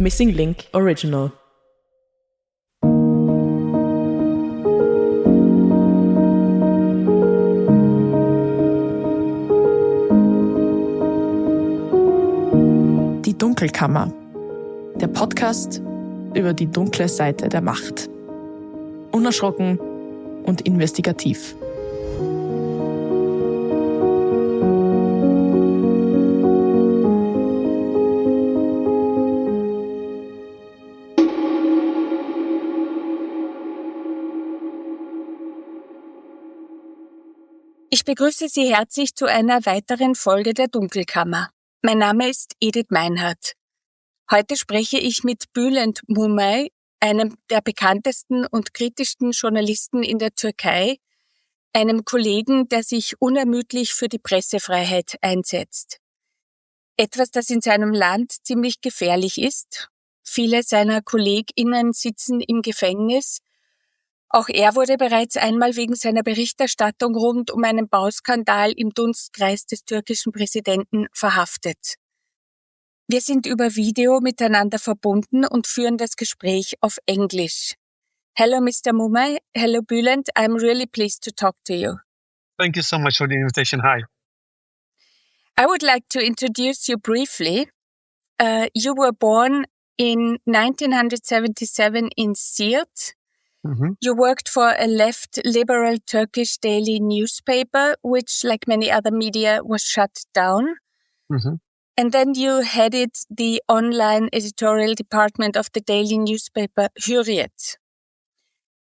Missing Link Original. Die Dunkelkammer. Der Podcast über die dunkle Seite der Macht. Unerschrocken und investigativ. Ich begrüße Sie herzlich zu einer weiteren Folge der Dunkelkammer. Mein Name ist Edith Meinhart. Heute spreche ich mit Bülent Mumay, einem der bekanntesten und kritischsten Journalisten in der Türkei, einem Kollegen, der sich unermüdlich für die Pressefreiheit einsetzt. Etwas, das in seinem Land ziemlich gefährlich ist. Viele seiner KollegInnen sitzen im Gefängnis. Auch er wurde bereits einmal wegen seiner Berichterstattung rund um einen Bauskandal im Dunstkreis des türkischen Präsidenten verhaftet. Wir sind über Video miteinander verbunden und führen das Gespräch auf Englisch. Hello, Mr. Mumay. Hello, Bülent. I'm really pleased to talk to you. Thank you so much for the invitation. Hi. I would like to introduce you briefly. You were born in 1977 in Siirt. Mm-hmm. You worked for a left liberal Turkish daily newspaper, which, like many other media, was shut down. Mm-hmm. And then you headed the online editorial department of the daily newspaper Hürriyet.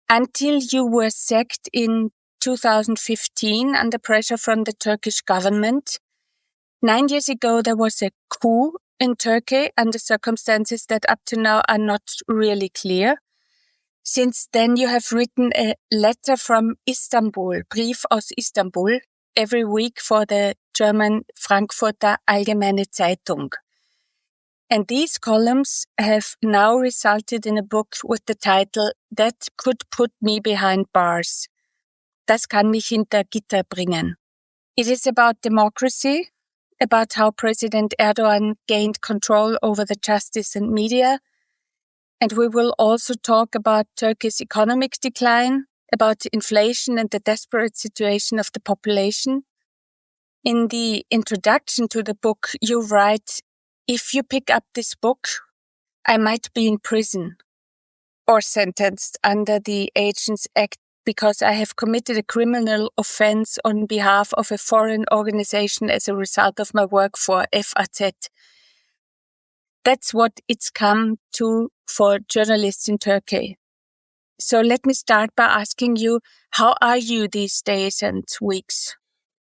Until you were sacked in 2015 under pressure from the Turkish government. 9 years ago, there was a coup in Turkey under circumstances that up to now are not really clear. Since then, you have written a letter from Istanbul, Brief aus Istanbul, every week for the German Frankfurter Allgemeine Zeitung. And these columns have now resulted in a book with the title That Could Put Me Behind Bars. Das kann mich hinter Gitter bringen. It is about democracy, about how President Erdoğan gained control over the justice and media. And we will also talk about Turkey's economic decline, about inflation and the desperate situation of the population. In the introduction to the book, you write, "If you pick up this book, I might be in prison or sentenced under the Agents Act because I have committed a criminal offense on behalf of a foreign organization as a result of my work for FAZ. That's what it's come to for journalists in Turkey." So let me start by asking you, how are you these days and weeks?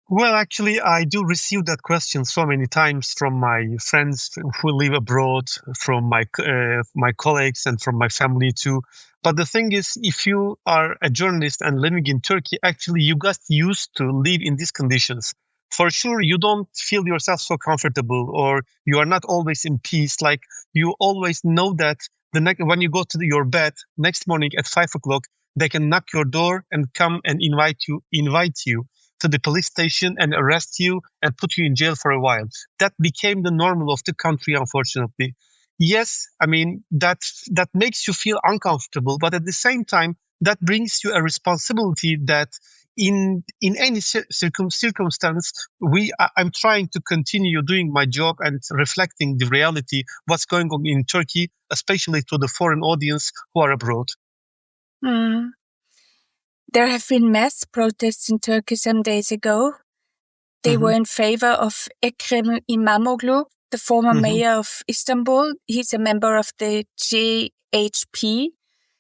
Well, actually, I do receive that question so many times from my friends who live abroad, from my colleagues and from my family too. But the thing is, if you are a journalist and living in Turkey, actually you got used to live in these conditions. For sure, you don't feel yourself so comfortable, or you are not always in peace. Like, you always know that when you go to your bed next morning at 5 o'clock, they can knock your door and come and invite you to the police station and arrest you and put you in jail for a while. That became the normal of the country, unfortunately. Yes, I mean, that makes you feel uncomfortable, but at the same time, that brings you a responsibility that in any circumstance, I'm trying to continue doing my job and reflecting the reality, what's going on in Turkey, especially to the foreign audience who are abroad. Mm. There have been mass protests in Turkey some days ago. They were in favor of Ekrem İmamoğlu, the former mayor of Istanbul. He's a member of the CHP,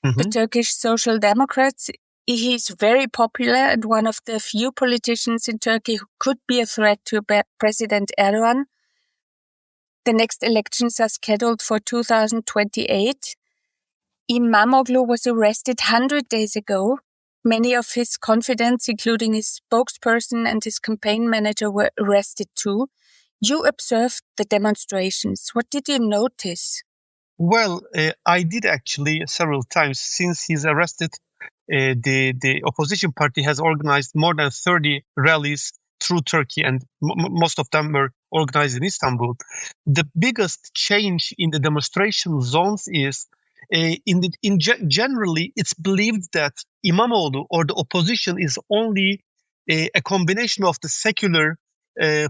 the Turkish Social Democrats. He's very popular and one of the few politicians in Turkey who could be a threat to President Erdoğan. The next elections are scheduled for 2028. İmamoğlu was arrested 100 days ago. Many of his confidants, including his spokesperson and his campaign manager, were arrested too. You observed the demonstrations. What did you notice? Well, I did actually several times. Since he's arrested, the opposition party has organized more than 30 rallies through Turkey, and most of them were organized in Istanbul. The biggest change in the demonstration zones is generally it's believed that İmamoğlu or the opposition is only a combination of the secular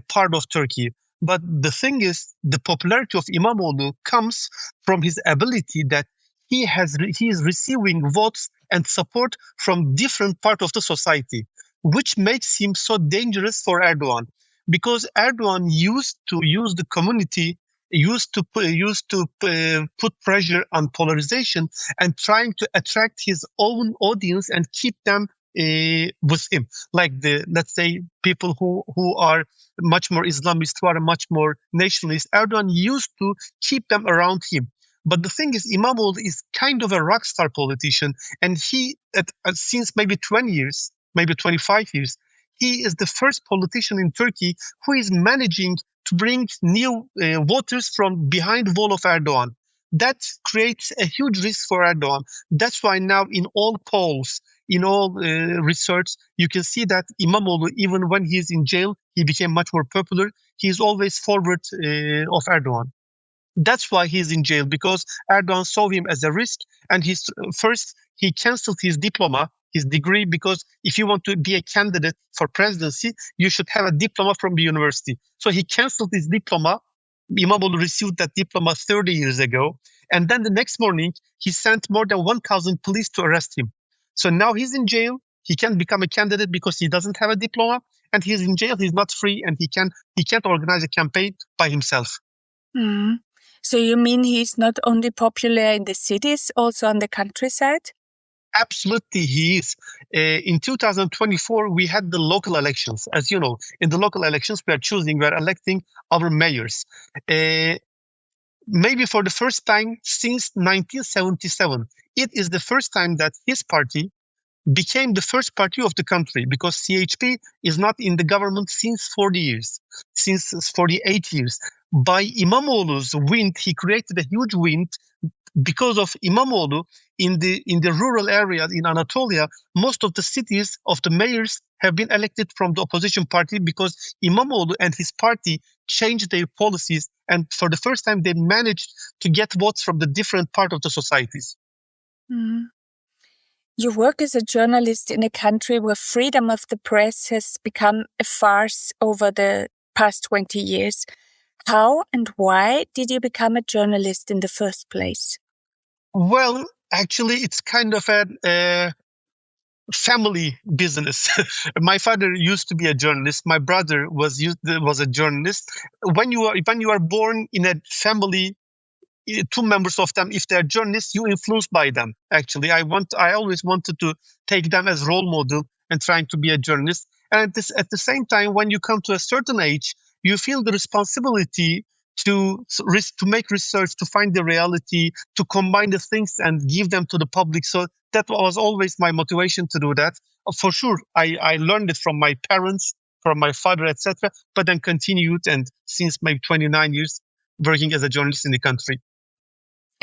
part of Turkey. But the thing is, the popularity of İmamoğlu comes from his ability that he is receiving votes and support from different part of the society, which makes him so dangerous for Erdoğan. Because Erdoğan used to use the community, used to put pressure on polarization and trying to attract his own audience and keep them with him, like let's say people who are much more Islamist, who are much more nationalist. Erdoğan used to keep them around him. But the thing is, İmamoğlu is kind of a rock star politician, and he, since maybe 20 years, maybe 25 years, he is the first politician in Turkey who is managing to bring new voters from behind the wall of Erdoğan. That creates a huge risk for Erdoğan. That's why now in all polls, in all research, you can see that İmamoğlu, even when he is in jail, he became much more popular. He is always forward of Erdoğan. That's why he's in jail, because Erdoğan saw him as a risk, and he canceled his diploma, his degree, because if you want to be a candidate for presidency, you should have a diploma from the university. So he canceled his diploma. İmamoğlu received that diploma 30 years ago. And then the next morning, he sent more than 1,000 police to arrest him. So now he's in jail. He can't become a candidate because he doesn't have a diploma. And he's in jail. He's not free, and he can't organize a campaign by himself. Mm. So you mean he's not only popular in the cities, also on the countryside? Absolutely, he is. In 2024, we had the local elections. As you know, in the local elections, we are electing our mayors. Maybe for the first time since 1977, it is the first time that his party became the first party of the country, because CHP is not in the government since 40 years, since 48 years. By İmamoğlu's win, he created a huge win. Because of İmamoğlu, in the rural areas in Anatolia, most of the cities of the mayors have been elected from the opposition party, because İmamoğlu and his party changed their policies, and for the first time they managed to get votes from the different part of the societies. Mm. You work as a journalist in a country where freedom of the press has become a farce over the past 20 years. How and why did you become a journalist in the first place? Well, actually, it's kind of a family business. My father used to be a journalist. My brother was a journalist. When you are born in a family, two members of them, if they're journalists, you influenced by them. Actually, I always wanted to take them as role model and trying to be a journalist. And at the same time, when you come to a certain age, you feel the responsibility to make research, to find the reality, to combine the things and give them to the public. So that was always my motivation to do that. For sure, I learned it from my parents, from my father, etc. But then continued, and since maybe 29 years, working as a journalist in the country.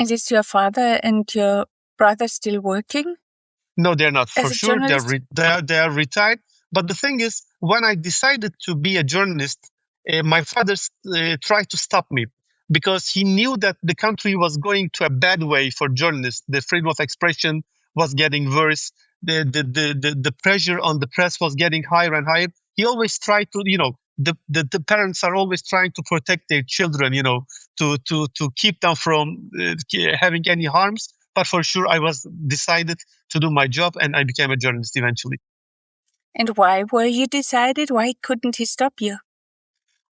And is your father and your brother still working? No, they're not. For sure, they are retired. But the thing is, when I decided to be a journalist, my father tried to stop me, because he knew that the country was going to a bad way for journalists. The freedom of expression was getting worse. The pressure on the press was getting higher and higher. He always tried to, the parents are always trying to protect their children, to keep them from having any harms. But for sure, I was decided to do my job, and I became a journalist eventually. And why were you decided? Why couldn't he stop you?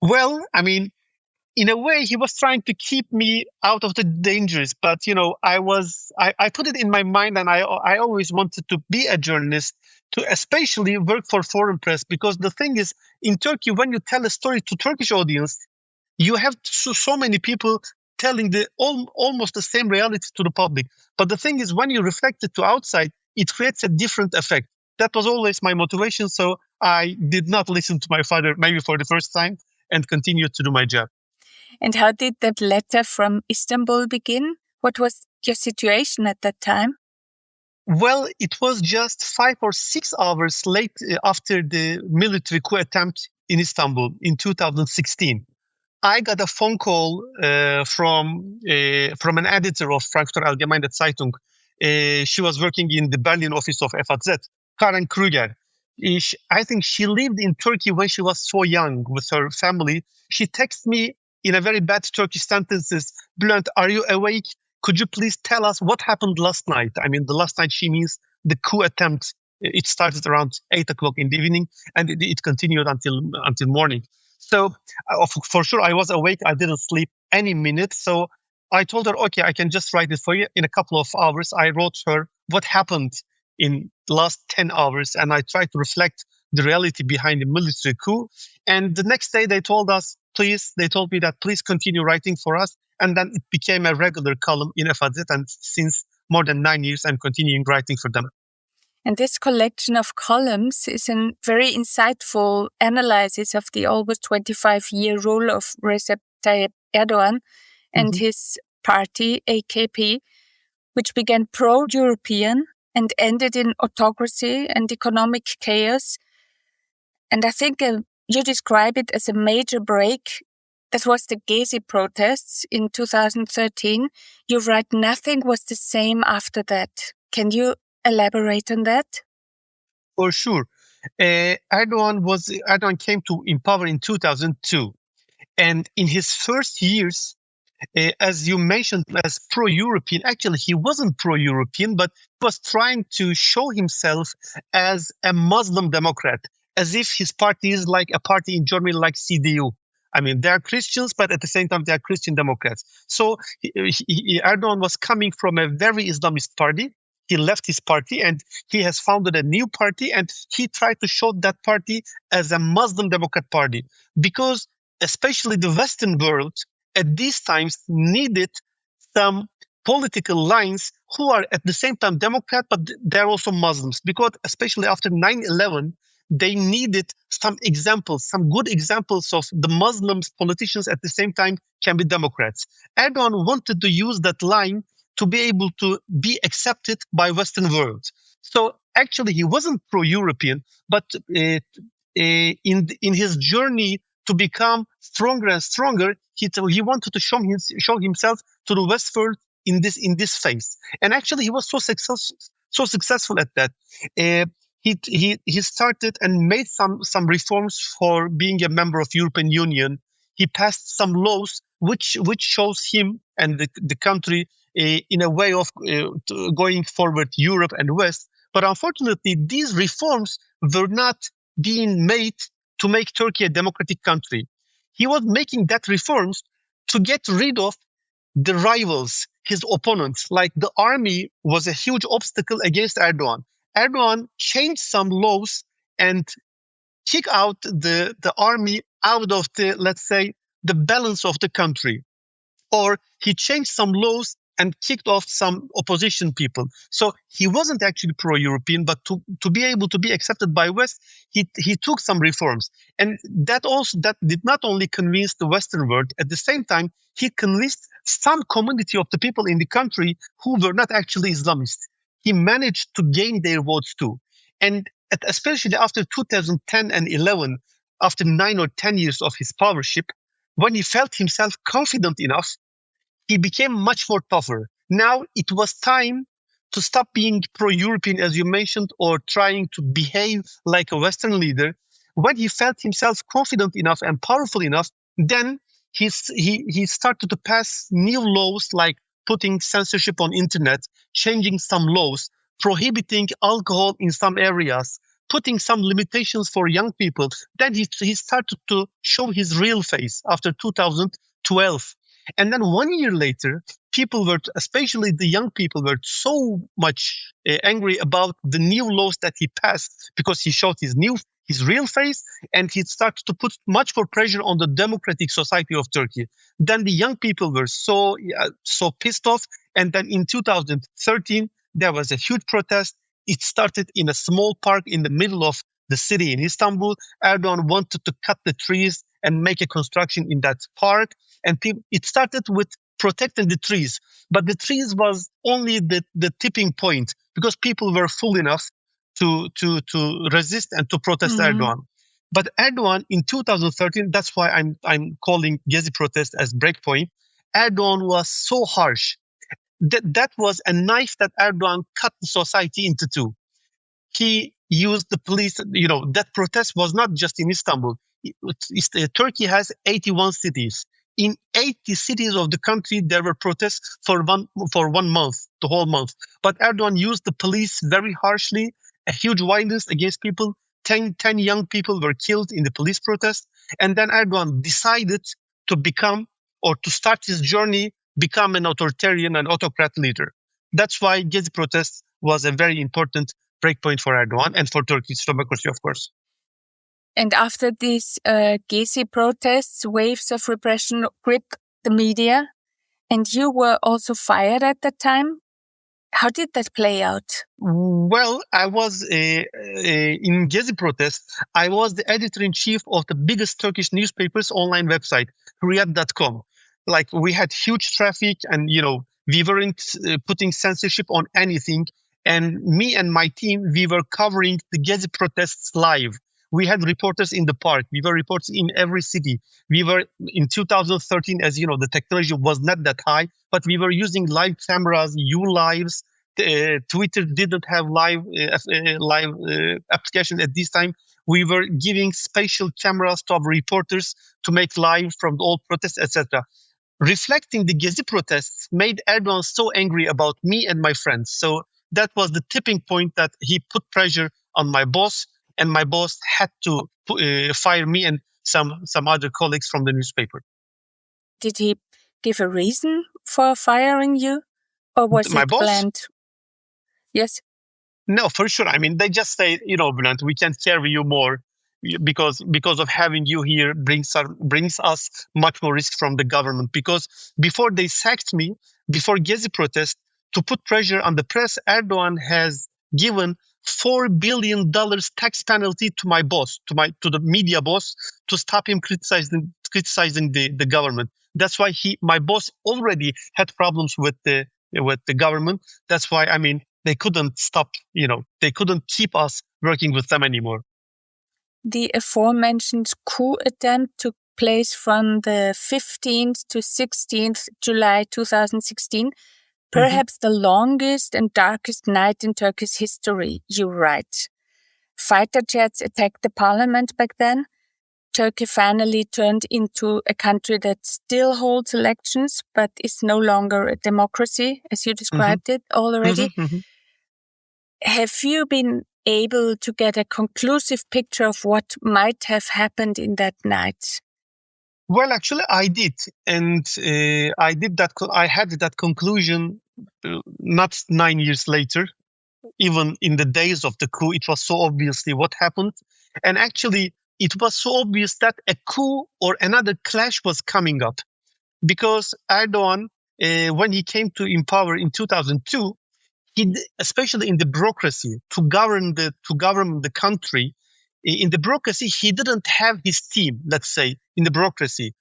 Well, I mean, in a way, he was trying to keep me out of the dangers. But, I put it in my mind, and I always wanted to be a journalist, to especially work for foreign press. Because the thing is, in Turkey, when you tell a story to Turkish audience, you have so many people telling almost the same reality to the public. But the thing is, when you reflect it to outside, it creates a different effect. That was always my motivation. So I did not listen to my father, maybe for the first time, and continued to do my job. And how did that letter from Istanbul begin? What was your situation at that time? Well, it was just 5 or 6 hours late after the military coup attempt in Istanbul in 2016. I got a phone call from an editor of Frankfurter Allgemeine Zeitung. She was working in the Berlin office of FAZ, Karen Krüger. I think she lived in Turkey when she was so young with her family. She texted me in a very bad Turkish sentences, Bülent, are you awake? Could you please tell us what happened last night? I mean, the last night she means the coup attempt. It started around 8 o'clock in the evening and it continued until morning. So for sure, I was awake. I didn't sleep any minute. So I told her, okay, I can just write it for you. In a couple of hours, I wrote her what happened in the last 10 hours. And I tried to reflect the reality behind the military coup. And the next day they told me that please continue writing for us. And then it became a regular column in FAZ. And since more than 9 years, I'm continuing writing for them. And this collection of columns is a very insightful analysis of the almost 25-year rule of Recep Tayyip Erdoğan and his party, AKP, which began pro-European and ended in autocracy and economic chaos. And I think you describe it as a major break. That was the Gezi protests in 2013. You write nothing was the same after that. Can you elaborate on that? For sure. Erdoğan came to in power in 2002. And in his first years, as you mentioned, as pro-European, actually he wasn't pro-European, but he was trying to show himself as a Muslim Democrat, as if his party is like a party in Germany like CDU. I mean, they are Christians, but at the same time, they are Christian Democrats. So Erdoğan was coming from a very Islamist party. He left his party and he has founded a new party, and he tried to show that party as a Muslim Democrat party, because especially the Western world at these times needed some political lines who are at the same time Democrat, but they're also Muslims, because especially after 9/11, they needed some examples, some good examples of the Muslims politicians at the same time can be Democrats. Erdoğan wanted to use that line to be able to be accepted by Western world. So actually he wasn't pro-European, but in his journey to become stronger and stronger, he wanted to show himself to the West world in this phase. And actually he was so successful at that. He started and made some reforms for being a member of European Union. He passed some laws which shows him and the country in a way of going forward Europe and West. But unfortunately, these reforms were not being made to make Turkey a democratic country. He was making that reforms to get rid of the rivals, his opponents. Like the army was a huge obstacle against Erdoğan. Erdoğan changed some laws and kick out the army out of the, let's say, the balance of the country. Or he changed some laws and kicked off some opposition people. So he wasn't actually pro-European, but to be able to be accepted by West, he took some reforms. And that did not only convince the Western world, at the same time, he convinced some community of the people in the country who were not actually Islamists. He managed to gain their votes too. And especially after 2010 and 11, after 9 or 10 years of his powership, when he felt himself confident enough, he became much more tougher. Now it was time to stop being pro-European, as you mentioned, or trying to behave like a Western leader. When he felt himself confident enough and powerful enough, then he started to pass new laws like putting censorship on internet, changing some laws, prohibiting alcohol in some areas, putting some limitations for young people. Then he started to show his real face after 2012. And then 1 year later, people were, especially the young people, were so much angry about the new laws that he passed, because he showed his real face, and he started to put much more pressure on the democratic society of Turkey. Then the young people were so pissed off. And then in 2013, there was a huge protest. It started in a small park in the middle of the city in Istanbul. Erdoğan wanted to cut the trees and make a construction in that park. And it started with protecting the trees. But the trees was only the tipping point, because people were fool enough to resist and to protest Erdoğan. But Erdoğan in 2013, that's why I'm calling Gezi protest as breakpoint. Erdoğan was so harsh. That was a knife that Erdoğan cut the society into two. He used the police. That protest was not just in Istanbul. Turkey has 81 cities. In 80 cities of the country, there were protests for 1 month, the whole month. But Erdoğan used the police very harshly, a huge violence against people. 10 young people were killed in the police protest. And then Erdoğan decided to start his journey, become an authoritarian and autocrat leader. That's why Gezi protest was a very important breakpoint for Erdoğan and for Turkish democracy, of course. And after these Gezi protests, waves of repression gripped the media, and you were also fired at that time. How did that play out? Well, I was in Gezi protest. I was the editor-in-chief of the biggest Turkish newspaper's online website, Hürriyet.com. Like, we had huge traffic, and we weren't putting censorship on anything. And me and my team, we were covering the Gezi protests live. We had reporters in the park. We were reporters in every city. We were in 2013, as you know, the technology was not that high, but we were using live cameras, Lives. Twitter didn't have live application at this time. We were giving spatial cameras to our reporters to make live from all protests, etc. Reflecting the Gezi protests made Erdoğan so angry about me and my friends. So that was the tipping point that he put pressure on my boss, and my boss had to fire me and some other colleagues from the newspaper. Did he give a reason for firing you, or was My it boss? planned? Yes. No, for sure. I mean, they just say, Bülent, we can't carry you more because of having you here brings us much more risk from the government. Because before they sacked me, before Gezi protest, to put pressure on the press, Erdoğan has given $4 billion tax penalty to my boss, to the media boss, to stop him criticizing the government. That's why my boss already had problems with the government. That's why, I mean, they couldn't stop, they couldn't keep us working with them anymore. The aforementioned coup attempt took place from the 15th to 16th July 2016. Perhaps the longest and darkest night in Turkey's history, you write. Fighter jets attacked the parliament back then. Turkey finally turned into a country that still holds elections, but is no longer a democracy, as you described it already. Have you been able to get a conclusive picture of what might have happened in that night? Well, actually, I did. And I had that conclusion not 9 years later. Even in the days of the coup, it was so obviously what happened. And actually, it was so obvious that a coup or another clash was coming up. Because Erdoğan, when he came to power in 2002, especially in the bureaucracy, to govern the country, in the bureaucracy, he didn't have his team, let's say, in the bureaucracy,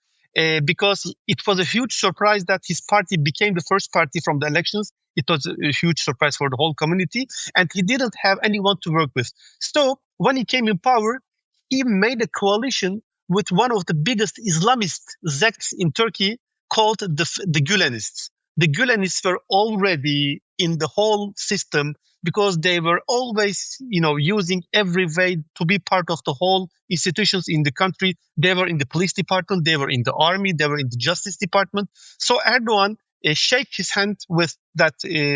because it was a huge surprise that his party became the first party from the elections. It was a huge surprise for the whole community, and he didn't have anyone to work with. So when he came in power, he made a coalition with one of the biggest Islamist sects in Turkey called the Gülenists. The Gülenists were already in the whole system because they were always, using every way to be part of the whole institutions in the country. They were in the police department, they were in the army, they were in the justice department. So Erdoğan shook his hand with that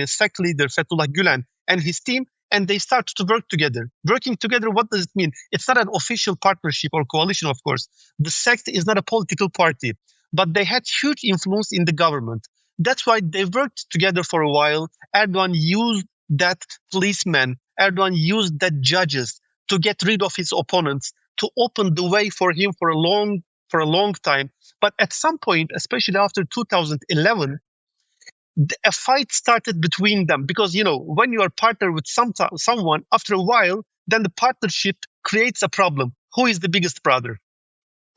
sect leader, Fethullah Gülen, and his team, and they started to work together. Working together, what does it mean? It's not an official partnership or coalition, of course. The sect is not a political party, but they had huge influence in the government. That's why they worked together for a while. Erdoğan used that policemen, Erdoğan used that judges to get rid of his opponents, to open the way for him for a long time. But at some point, especially after 2011, a fight started between them because, when you are partnered with someone, after a while, then the partnership creates a problem. Who is the biggest brother?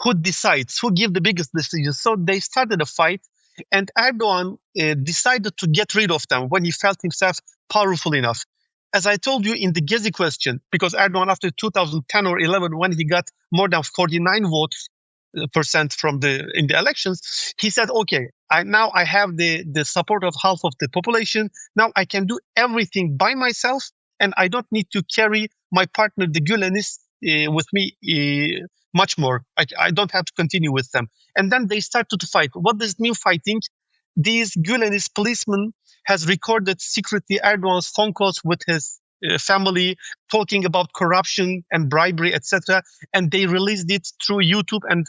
Who decides? Who gives the biggest decisions? So they started a fight. And Erdoğan decided to get rid of them when he felt himself powerful enough. as I told you in the Gezi question, because Erdogan after 2010 or 11, when he got more than 49 votes percent in the elections, he said, okay, now I have the support of half of the population. Now I can do everything by myself, and I don't need to carry my partner, the Gülenists, with me much more. I don't have to continue with them. And then they started to fight. What does it mean fighting? These Gülenist policemen has recorded secretly Erdogan's phone calls with his family, talking about corruption and bribery, etc. And they released it through YouTube, and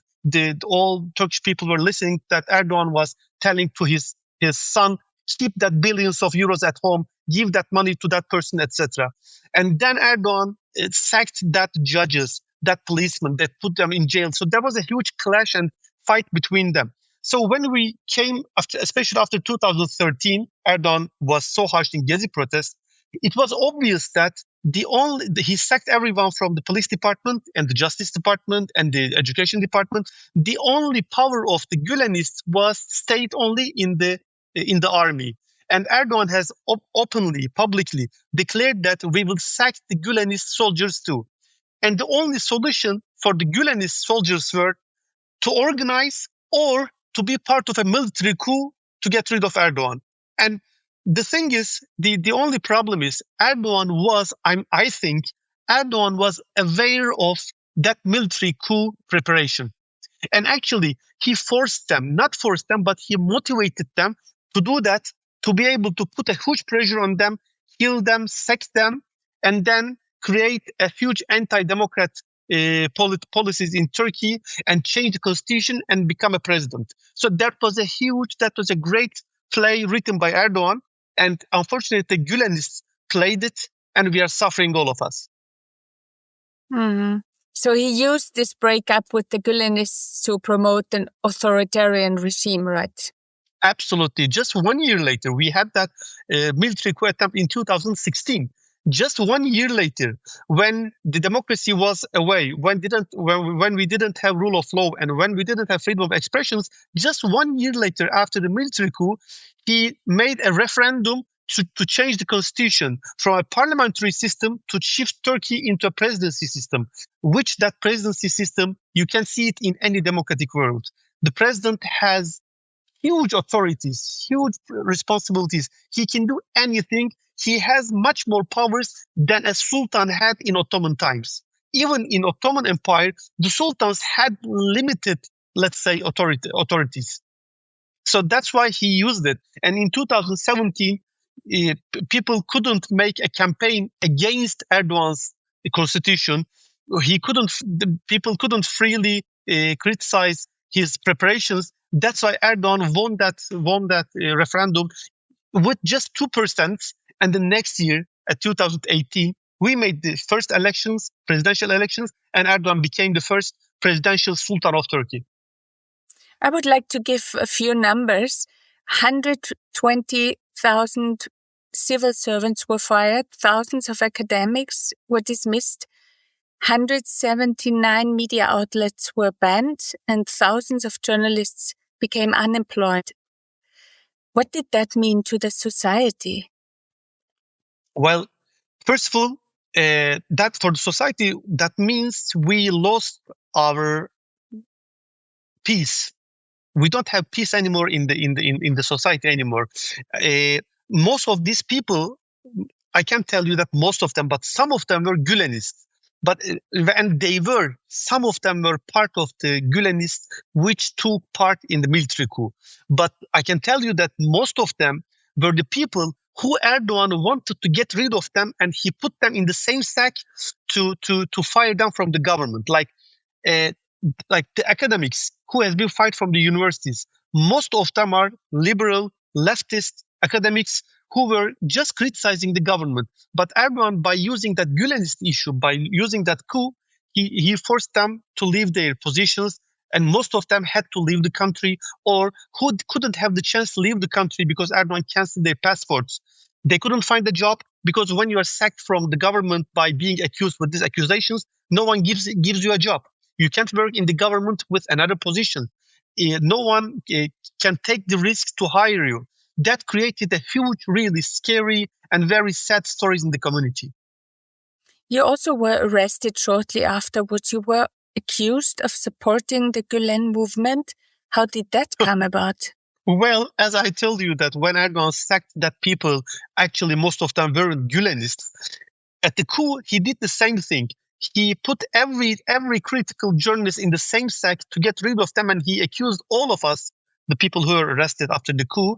all Turkish people were listening that Erdogan was telling to his son, keep that billions of euros at home, give that money to that person, etc. And then Erdogan sacked that judges, that policemen, that put them in jail. So there was a huge clash and fight between them. So when we came, especially after 2013, Erdogan was so harsh in Gezi protests, it was obvious that he sacked everyone from the police department and the justice department and the education department. The only power of the Gülenists stayed only in the army. And Erdogan has openly, publicly declared that we will sack the Gülenist soldiers too. And the only solution for the Gülenist soldiers were to organize or to be part of a military coup to get rid of Erdogan. And the thing is, the only problem is Erdogan was aware of that military coup preparation. And actually, he but he motivated them to do that, to be able to put a huge pressure on them, kill them, sack them, and then create a huge anti-democrat policies in Turkey and change the constitution and become a president. So that was a great play written by Erdogan. And unfortunately, the Gülenists played it, and we are suffering, all of us. Mm-hmm. So he used this breakup with the Gülenists to promote an authoritarian regime, right? Absolutely. Just 1 year later, we had that military coup attempt in 2016. Just 1 year later, when the democracy was away, when we didn't have rule of law, and when we didn't have freedom of expressions, just 1 year later, after the military coup, he made a referendum to change the constitution from a parliamentary system to shift Turkey into a presidency system, which that presidency system, you can see it in any democratic world. The president has huge authorities, huge responsibilities. He can do anything. He has much more powers than a sultan had in Ottoman times. Even in Ottoman Empire, the sultans had limited, let's say, authorities. So that's why he used it. And in 2017, people couldn't make a campaign against Erdogan's constitution. People couldn't freely criticize his preparations. That's why Erdogan won that referendum with just 2%. And the next year, at 2018, we made the first presidential elections, and Erdogan became the first presidential sultan of Turkey. I would like to give a few numbers. 120,000 civil servants were fired, thousands of academics were dismissed, 179 media outlets were banned, and thousands of journalists became unemployed. What did that mean to the society? Well, first of all, that for the society, that means we lost our peace. We don't have peace anymore in the society anymore. Most of these people, I can't tell you that most of them, but some of them were Gülenists. Some of them were part of the Gülenists which took part in the military coup. But I can tell you that most of them were the people who Erdogan wanted to get rid of them, and he put them in the same sack to fire them from the government. Like the academics who has been fired from the universities. Most of them are liberal, leftist academics who were just criticizing the government. But Erdogan, by using that Gülenist issue, by using that coup, he forced them to leave their positions, and most of them had to leave the country, or who couldn't have the chance to leave the country because Erdogan canceled their passports. They couldn't find a job because when you are sacked from the government by being accused with these accusations, no one gives you a job. You can't work in the government with another position. No one can take the risk to hire you. that created a huge, really scary and very sad stories in the community. You also were arrested shortly afterwards. You were accused of supporting the Gülen movement. How did that come about? Well, as I told you that when Erdogan sacked that people, actually most of them weren't Gülenists. At the coup, he did the same thing. He put every critical journalist in the same sack to get rid of them, and he accused all of us, the people who were arrested after the coup,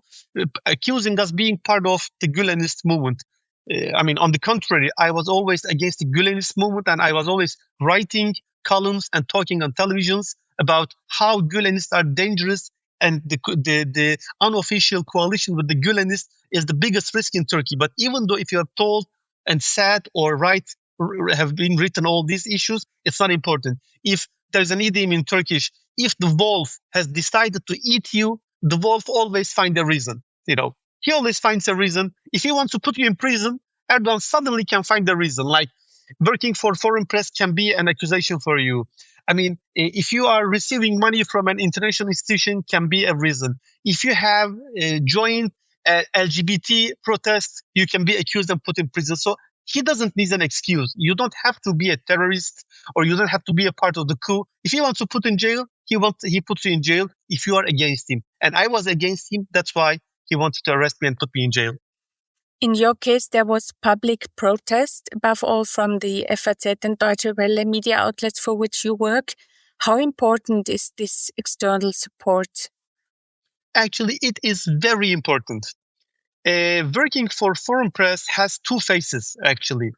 accusing us being part of the Gülenist movement. On the contrary, I was always against the Gülenist movement, and I was always writing columns and talking on televisions about how Gülenists are dangerous, and the unofficial coalition with the Gülenists is the biggest risk in Turkey. But even though if you are told and said or have been written all these issues, it's not important. If there's an idiom in Turkish, if the wolf has decided to eat you, the wolf always finds a reason. He always finds a reason. If he wants to put you in prison, Erdogan suddenly can find a reason. Like working for foreign press can be an accusation for you. If you are receiving money from an international institution, can be a reason. If you have joined LGBT protests, you can be accused and put in prison. So he doesn't need an excuse. You don't have to be a terrorist, or you don't have to be a part of the coup. If he wants to put in jail, he puts you in jail if you are against him. And I was against him. That's why he wanted to arrest me and put me in jail. In your case, there was public protest, above all from the FAZ and Deutsche Welle media outlets for which you work. How important is this external support? Actually, it is very important. Working for foreign press has two faces, actually.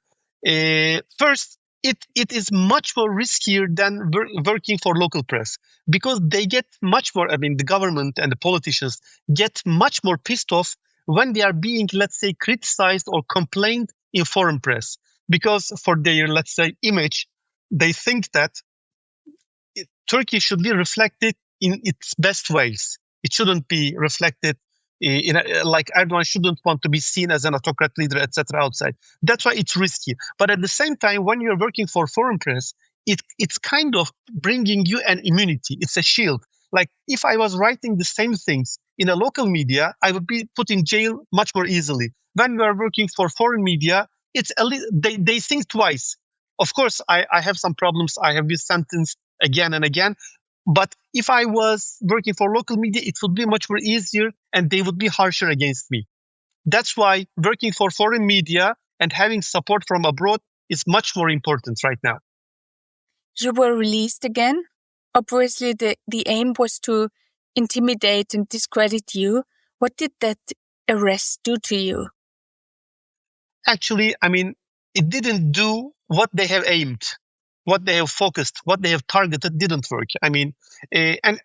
First, it is much more riskier than working for local press, because they get much more, the government and the politicians get much more pissed off when they are being, let's say, criticized or complained in foreign press. Because for their, let's say, image, they think that Turkey should be reflected in its best ways. It shouldn't be reflected like Erdogan shouldn't want to be seen as an autocrat leader, etc. outside. That's why it's risky. But at the same time, when you're working for foreign press, it's kind of bringing you an immunity. It's a shield. Like if I was writing the same things in a local media, I would be put in jail much more easily. When you are working for foreign media, they think twice. Of course, I have some problems. I have been sentenced again and again. But if I was working for local media, it would be much more easier, and they would be harsher against me. That's why working for foreign media and having support from abroad is much more important right now. You were released again. Obviously, the aim was to intimidate and discredit you. What did that arrest do to you? Actually, it didn't do what they have aimed. What they have focused, what they have targeted didn't work. And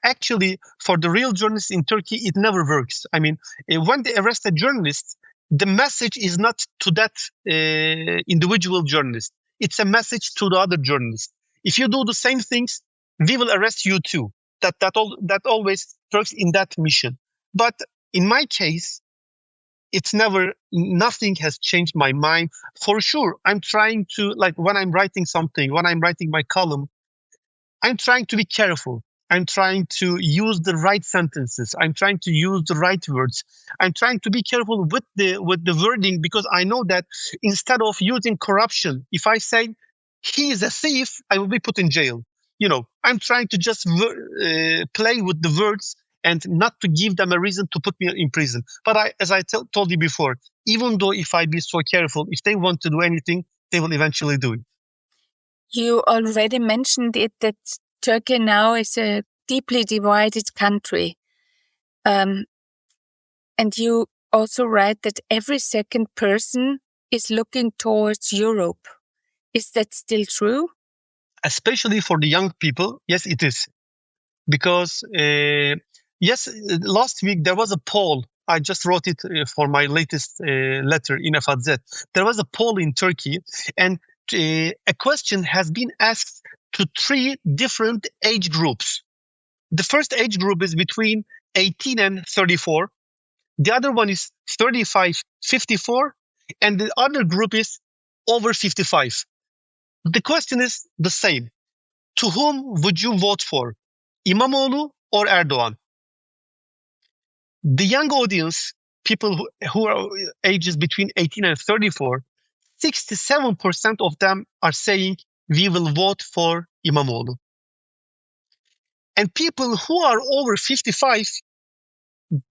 actually, for the real journalists in Turkey, it never works. When they arrest a journalist, the message is not to that individual journalist. It's a message to the other journalist. If you do the same things, we will arrest you too. That always works in that mission. But in my case, nothing has changed my mind. For sure, I'm trying to, when I'm writing something, when I'm writing my column, I'm trying to be careful. I'm trying to use the right sentences. I'm trying to use the right words. I'm trying to be careful with the wording, because I know that instead of using corruption, if I say he is a thief, I will be put in jail. I'm trying to just play with the words and not to give them a reason to put me in prison. But as I told you before, even though if I be so careful, if they want to do anything, they will eventually do it. You already mentioned it, that Turkey now is a deeply divided country. And you also write that every second person is looking towards Europe. Is that still true? Especially for the young people, yes, it is. Because last week there was a poll. I just wrote it for my latest letter in FAZ. There was a poll in Turkey, and a question has been asked to 3 different age groups. The first age group is between 18 and 34. The other one is 35-54, and the other group is over 55. The question is the same. To whom would you vote for? İmamoğlu or Erdoğan? The young audience people who are ages between 18 and 34, 67% of them are saying we will vote for İmamoğlu. And people who are over 55,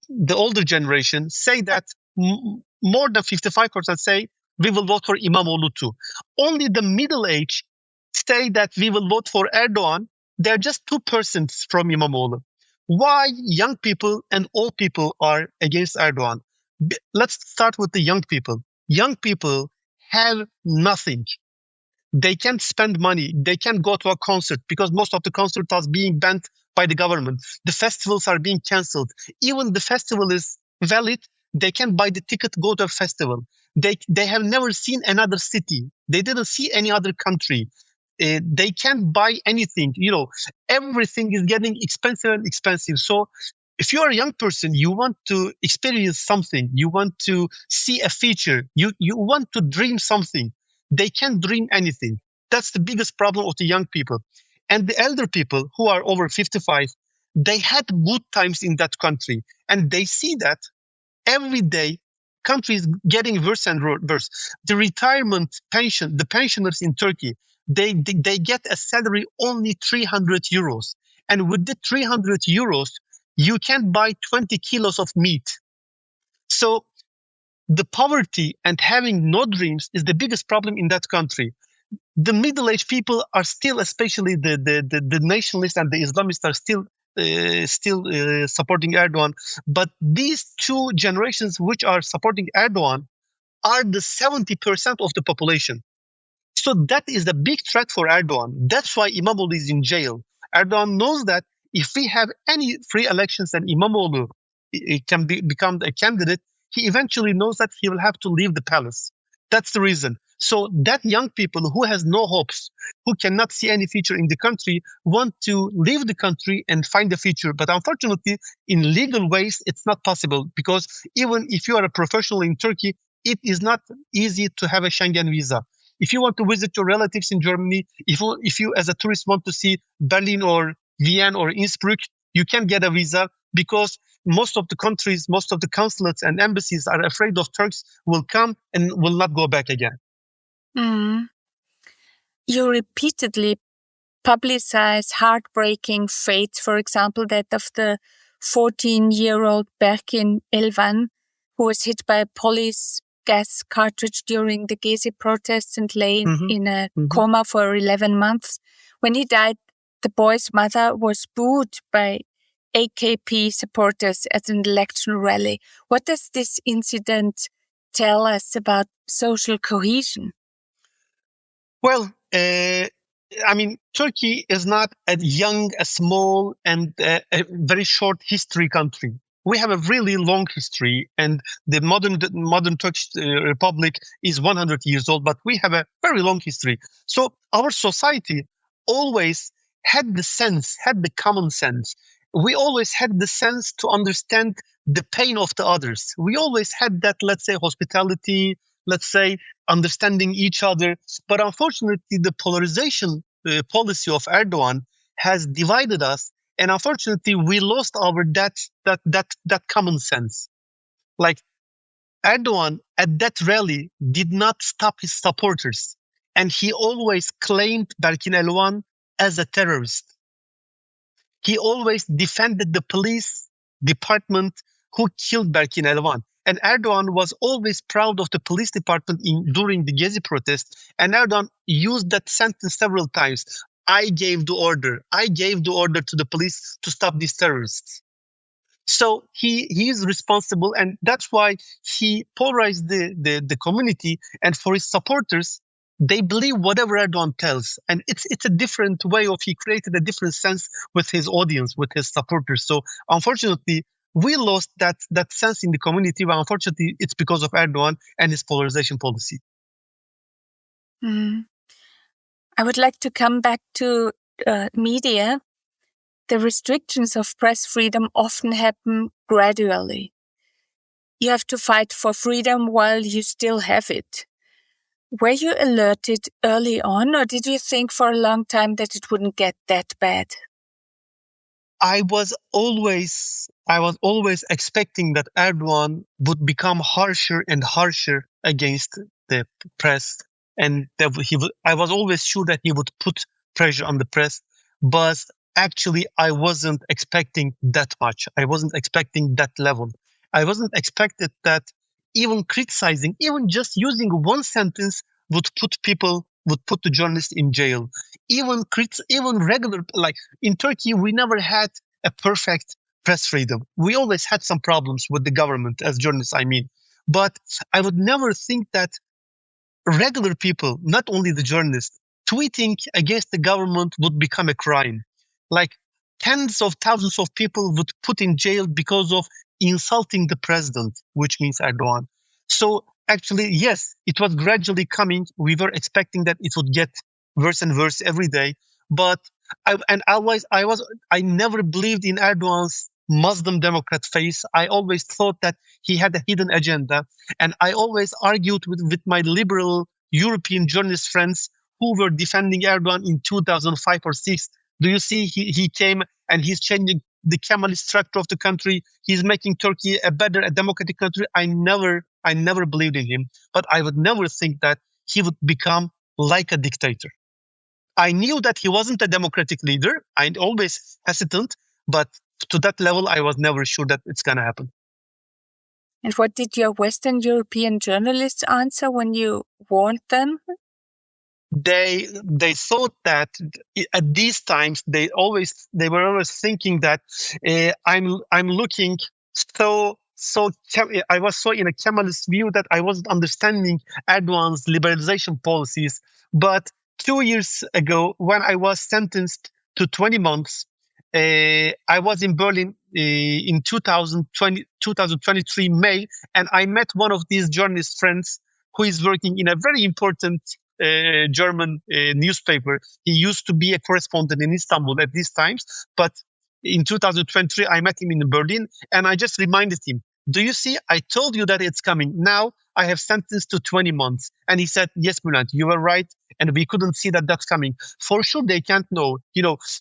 the older generation, say that more than 55% say we will vote for İmamoğlu too. Only the middle age say that we will vote for Erdoğan. They're just 2% from İmamoğlu. Why young people and old people are against Erdoğan? Let's start with the young people. Young people have nothing. They can't spend money. They can't go to a concert because most of the concerts are being banned by the government. The festivals are being cancelled. Even the festival is valid, they can't buy the ticket to go to a festival. They have never seen another city. They didn't see any other country. They can't buy anything. Everything is getting expensive and expensive. So if you're a young person, you want to experience something. You want to see a feature. You want to dream something. They can't dream anything. That's the biggest problem of the young people. And the elder people who are over 55, they had good times in that country. And they see that every day, country is getting worse and worse. The retirement pension, the pensioners in Turkey, they get a salary only 300 euros. And with the 300 euros, you can buy 20 kilos of meat. So the poverty and having no dreams is the biggest problem in that country. The middle-aged people are still, especially the nationalists and the Islamists, are still supporting Erdoğan. But these two generations which are supporting Erdoğan are the 70% of the population. So that is a big threat for Erdoğan. That's why İmamoğlu is in jail. Erdoğan knows that if we have any free elections and İmamoğlu can become a candidate, he eventually knows that he will have to leave the palace. That's the reason. So that young people who has no hopes, who cannot see any future in the country, want to leave the country and find a future. But unfortunately, in legal ways, it's not possible because even if you are a professional in Turkey, it is not easy to have a Schengen visa. If you want to visit your relatives in Germany, if you as a tourist want to see Berlin or Vienna or Innsbruck, you can get a visa because most of the countries, most of the consulates and embassies are afraid of Turks will come and will not go back again. Mm. You repeatedly publicize heartbreaking fates, for example, that of the 14-year-old Berkin Elvan, who was hit by a police gas cartridge during the Gezi protests and lay in a coma for 11 months. When he died, the boy's mother was booed by AKP supporters at an election rally. What does this incident tell us about social cohesion? Well, Turkey is not a young, a small, and a very short history country. We have a really long history, and the modern Turkish Republic is 100 years old, but we have a very long history. So our society always had the common sense. We always had the sense to understand the pain of the others. We always had that, let's say, hospitality, let's say, understanding each other. But unfortunately, the polarization policy of Erdoğan has divided us. And unfortunately, we lost our that common sense. Like Erdoğan at that rally did not stop his supporters. And he always claimed Berkin Elvan as a terrorist. He always defended the police department who killed Berkin Elvan. And Erdoğan was always proud of the police department during the Gezi protest. And Erdoğan used that sentence several times. I gave the order to the police to stop these terrorists. So he is responsible, and that's why he polarized the community. And for his supporters, they believe whatever Erdoğan tells. And it's a different way he created a different sense with his audience, with his supporters. So unfortunately, we lost that sense in the community, but unfortunately, it's because of Erdoğan and his polarization policy. I would like to come back to media. The restrictions of press freedom often happen gradually. You have to fight for freedom while you still have it. Were you alerted early on, or did you think for a long time that it wouldn't get that bad? I was always I was always expecting that Erdoğan would become harsher and harsher against the press, and that I was always sure that he would put pressure on the press, but actually I wasn't expecting that much. I wasn't expecting that level. I wasn't expected that even criticizing, even just using one sentence would put the journalists in jail. Even regular, like in Turkey, we never had a perfect press freedom. We always had some problems with the government as journalists, I mean. But I would never think that regular people, not only the journalists, tweeting against the government would become a crime. Like tens of thousands of people would put in jail because of insulting the president, which means Erdoğan. So actually, yes, it was gradually coming. We were expecting that it would get worse and worse every day. But I never believed in Erdoğan's Muslim Democrat face. I always thought that he had a hidden agenda. And I always argued with my liberal European journalist friends who were defending Erdoğan in 2005 or 6. Do you see he came and he's changing the Kemalist structure of the country. He's making Turkey a democratic country. I never believed in him. But I would never think that he would become like a dictator. I knew that he wasn't a democratic leader. I'm always hesitant, but to that level, I was never sure that it's going to happen. And what did your Western European journalists answer when you warned them? They thought that at these times they were always thinking that I'm looking so I was so in a Kemalist view that I wasn't understanding Erdoğan's liberalization policies. But 2 years ago, when I was sentenced to 20 months, I was in Berlin in 2023 May, and I met one of these journalist friends who is working in a very important German newspaper. He used to be a correspondent in Istanbul at these times, but in 2023 I met him in Berlin, and I just reminded him, do you see, I told you that it's coming. Now I have sentenced to 20 months. And he said, yes, Bülent, you were right. And we couldn't see that that's coming. For sure, they can't know.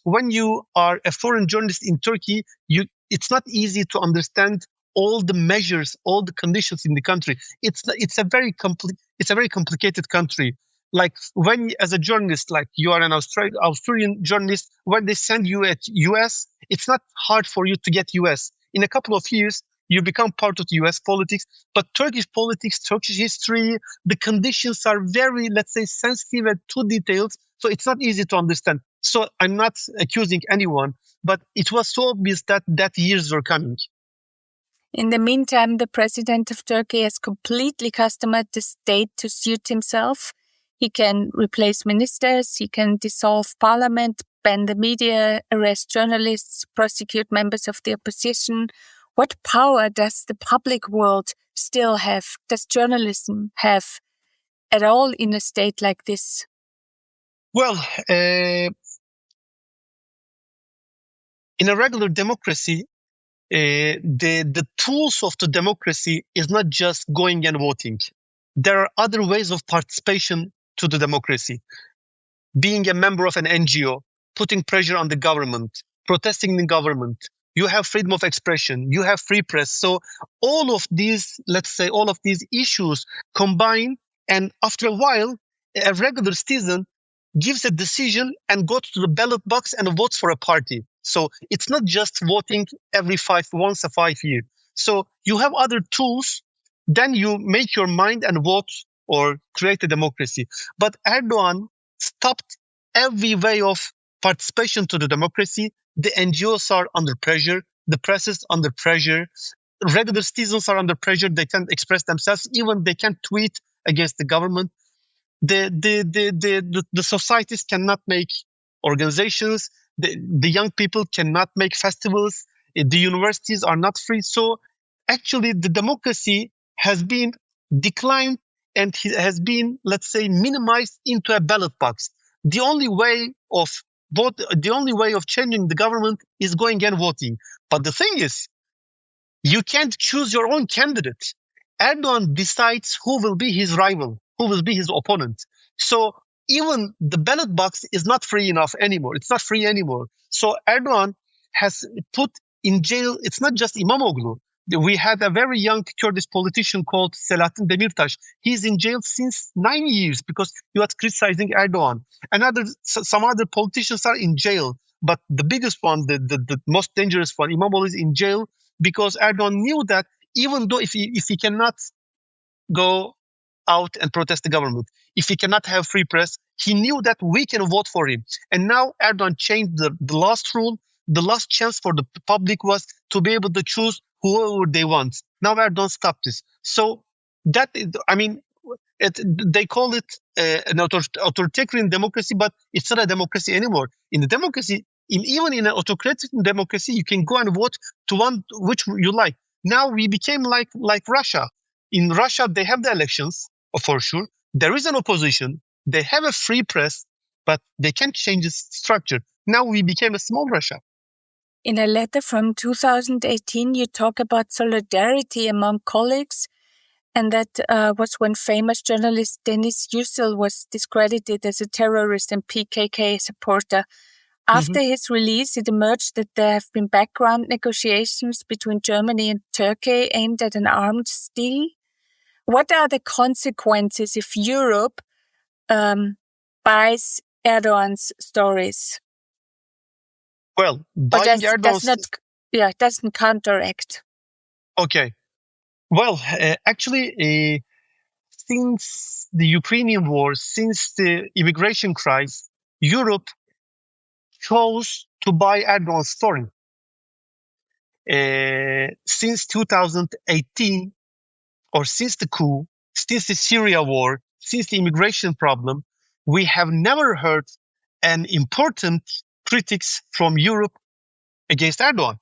When you are a foreign journalist in Turkey, it's not easy to understand all the measures, all the conditions in the country. It's a very complicated country. Like when, as a journalist, like you are an Australian journalist, when they send you at US, it's not hard for you to get US. In a couple of years, you become part of the US politics. But Turkish politics, Turkish history, the conditions are very, let's say, sensitive and too detailed. So it's not easy to understand. So I'm not accusing anyone, but it was so obvious that years were coming. In the meantime, the president of Turkey has completely customized the state to suit himself. He can replace ministers, he can dissolve parliament, ban the media, arrest journalists, prosecute members of the opposition. What power does the public world still have? Does journalism have at all in a state like this? Well, in a regular democracy, the tools of the democracy is not just going and voting. There are other ways of participation to the democracy. Being a member of an NGO, putting pressure on the government, protesting the government. You have freedom of expression, you have free press. So all of these issues combine, and after a while, a regular citizen gives a decision and goes to the ballot box and votes for a party. So it's not just voting once a 5 year. So you have other tools, then you make your mind and vote or create a democracy. But Erdoğan stopped every way of participation to the democracy. The NGOs are under pressure, the press is under pressure, regular citizens are under pressure, they can't express themselves, even they can't tweet against the government. The societies cannot make organizations, the young people cannot make festivals, the universities are not free. So actually the democracy has been declined and has been, let's say, minimized into a ballot box. The only way of changing the government is going and voting. But the thing is, you can't choose your own candidate. Erdoğan decides who will be his rival, who will be his opponent. So even the ballot box is not free enough anymore. It's not free anymore. So Erdoğan has put in jail. It's not just İmamoğlu. We had a very young Kurdish politician called Selahattin Demirtas. He's in jail since 9 years because he was criticizing Erdogan. Some other politicians are in jail. But the biggest one, the most dangerous one, İmamoğlu, is in jail because Erdogan knew that even though if he cannot go out and protest the government, if he cannot have free press, he knew that we can vote for him. And now Erdogan changed the last rule. The last chance for the public was to be able to choose whoever they want. Now Erdogan stopped this. So that, I mean, they call it an authoritarian democracy, but it's not a democracy anymore. In the democracy, even in an autocratic democracy, you can go and vote to one which you like. Now we became like Russia. In Russia, they have the elections, for sure. There is an opposition. They have a free press, but they can't change its structure. Now we became a small Russia. In a letter from 2018, you talk about solidarity among colleagues, and that was when famous journalist Deniz Yücel was discredited as a terrorist and PKK supporter. After his release, it emerged that there have been background negotiations between Germany and Turkey aimed at an arms deal. What are the consequences if Europe buys Erdogan's stories? Well, buying Erdogan's... doesn't counteract. Okay. Well, actually, since the Ukrainian war, since the immigration crisis, Europe chose to buy Erdogan's story. Since 2018, or since the coup, since the Syria war, since the immigration problem, we have never heard an important critics from Europe against Erdogan,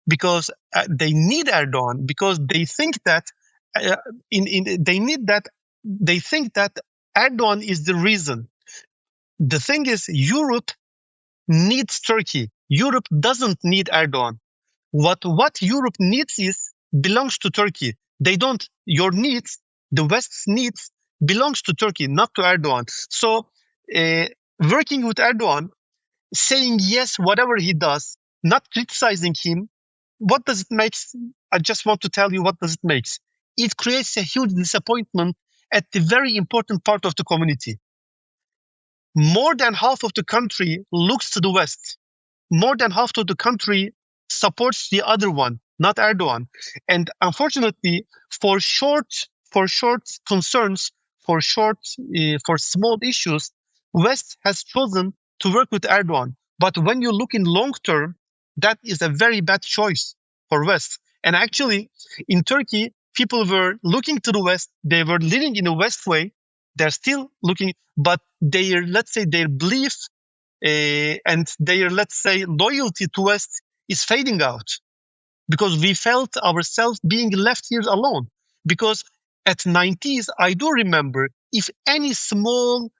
because they need Erdogan, because they think that they think that Erdogan is the reason. The thing is, Europe needs Turkey. Europe doesn't need Erdogan. What Europe needs belongs to Turkey. They don't. Your needs, the West's needs, belongs to Turkey, not to Erdogan. So, working with Erdogan, saying yes, whatever he does, not criticizing him, what does it make? I just want to tell you what does it make. It creates a huge disappointment at the very important part of the community. More than half of the country looks to the West. More than half of the country supports the other one, not Erdogan. And unfortunately, for short concerns, for small issues, West has chosen to work with Erdogan. But when you look in long term, that is a very bad choice for West. And actually, in Turkey, people were looking to the West. They were living in a West way. They're still looking, but their belief and their, loyalty to West is fading out, because we felt ourselves being left here alone. Because at 90s, I do remember, if any small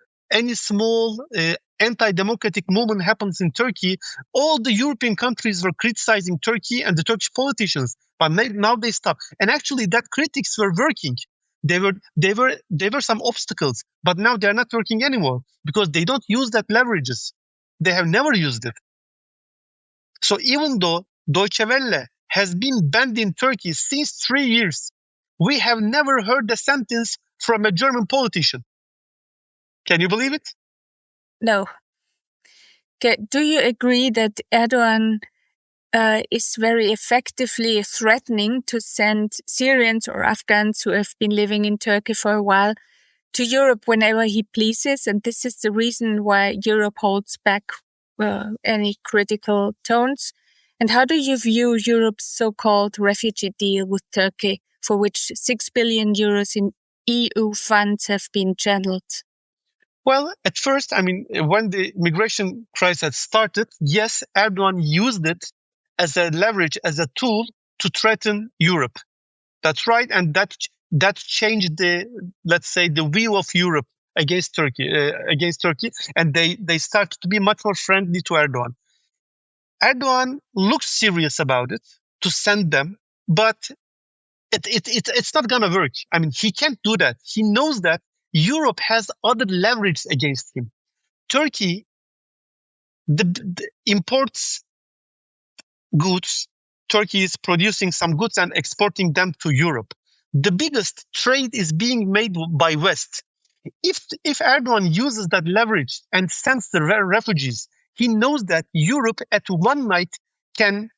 anti-democratic movement happens in Turkey, all the European countries were criticizing Turkey and the Turkish politicians. But now they stopped. And actually, that critics were working. There were some obstacles, but now they're not working anymore because they don't use that leverages. They have never used it. So even though Deutsche Welle has been banned in Turkey since 3 years, we have never heard a sentence from a German politician. Can you believe it? No. Do you agree that Erdogan is very effectively threatening to send Syrians or Afghans who have been living in Turkey for a while to Europe whenever he pleases? And this is the reason why Europe holds back any critical tones. And how do you view Europe's so-called refugee deal with Turkey, for which 6 billion euros in EU funds have been channeled? Well, at first, when the migration crisis started, yes, Erdogan used it as a leverage, as a tool to threaten Europe. That's right. And that changed the view of Europe against Turkey. And they started to be much more friendly to Erdogan. Erdogan looks serious about it to send them, but it's not going to work. He can't do that. He knows that Europe has other leverage against him. Turkey imports goods Turkey is producing some goods and exporting them to Europe. The biggest trade is being made by West. If Erdogan uses that leverage and sends the refugees, he knows that Europe at one night can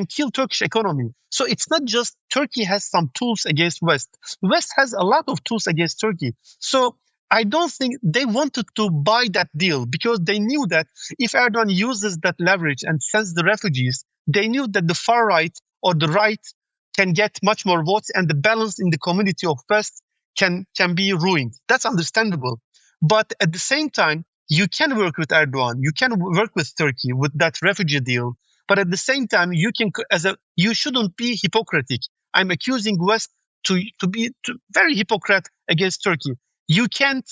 kill Turkish economy. So it's not just Turkey has some tools against West. West has a lot of tools against Turkey. So I don't think they wanted to buy that deal because they knew that if Erdogan uses that leverage and sends the refugees, they knew that the far right or the right can get much more votes and the balance in the community of West can be ruined. That's understandable. But at the same time, you can work with Erdogan, you can work with Turkey with that refugee deal. But at the same time, you shouldn't be hypocritic. I'm accusing West to be very hypocrite against Turkey. You can't.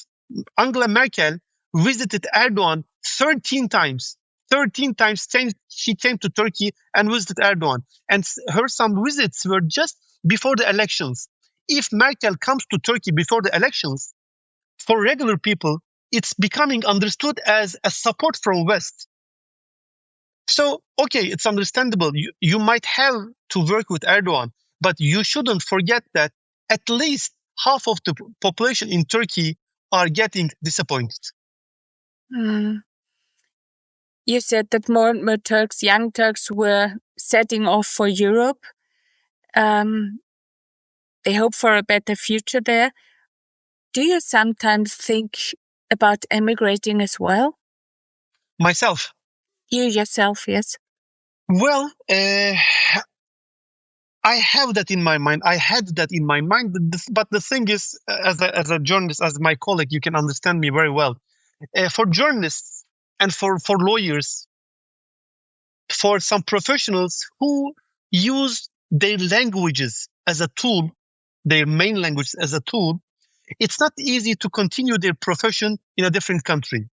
Angela Merkel visited Erdogan 13 times. 13 times she came to Turkey and visited Erdogan. And her some visits were just before the elections. If Merkel comes to Turkey before the elections, for regular people, it's becoming understood as a support from West. So, okay, it's understandable. You might have to work with Erdogan, but you shouldn't forget that at least half of the population in Turkey are getting disappointed. Mm. You said that more and more Turks, young Turks, were setting off for Europe. They hope for a better future there. Do you sometimes think about emigrating as well? Myself? You yourself, yes. Well, I have that in my mind. I had that in my mind. But the thing is, as a journalist, as my colleague, you can understand me very well. For journalists and for lawyers, for some professionals who use their languages as a tool, their main language as a tool, it's not easy to continue their profession in a different country.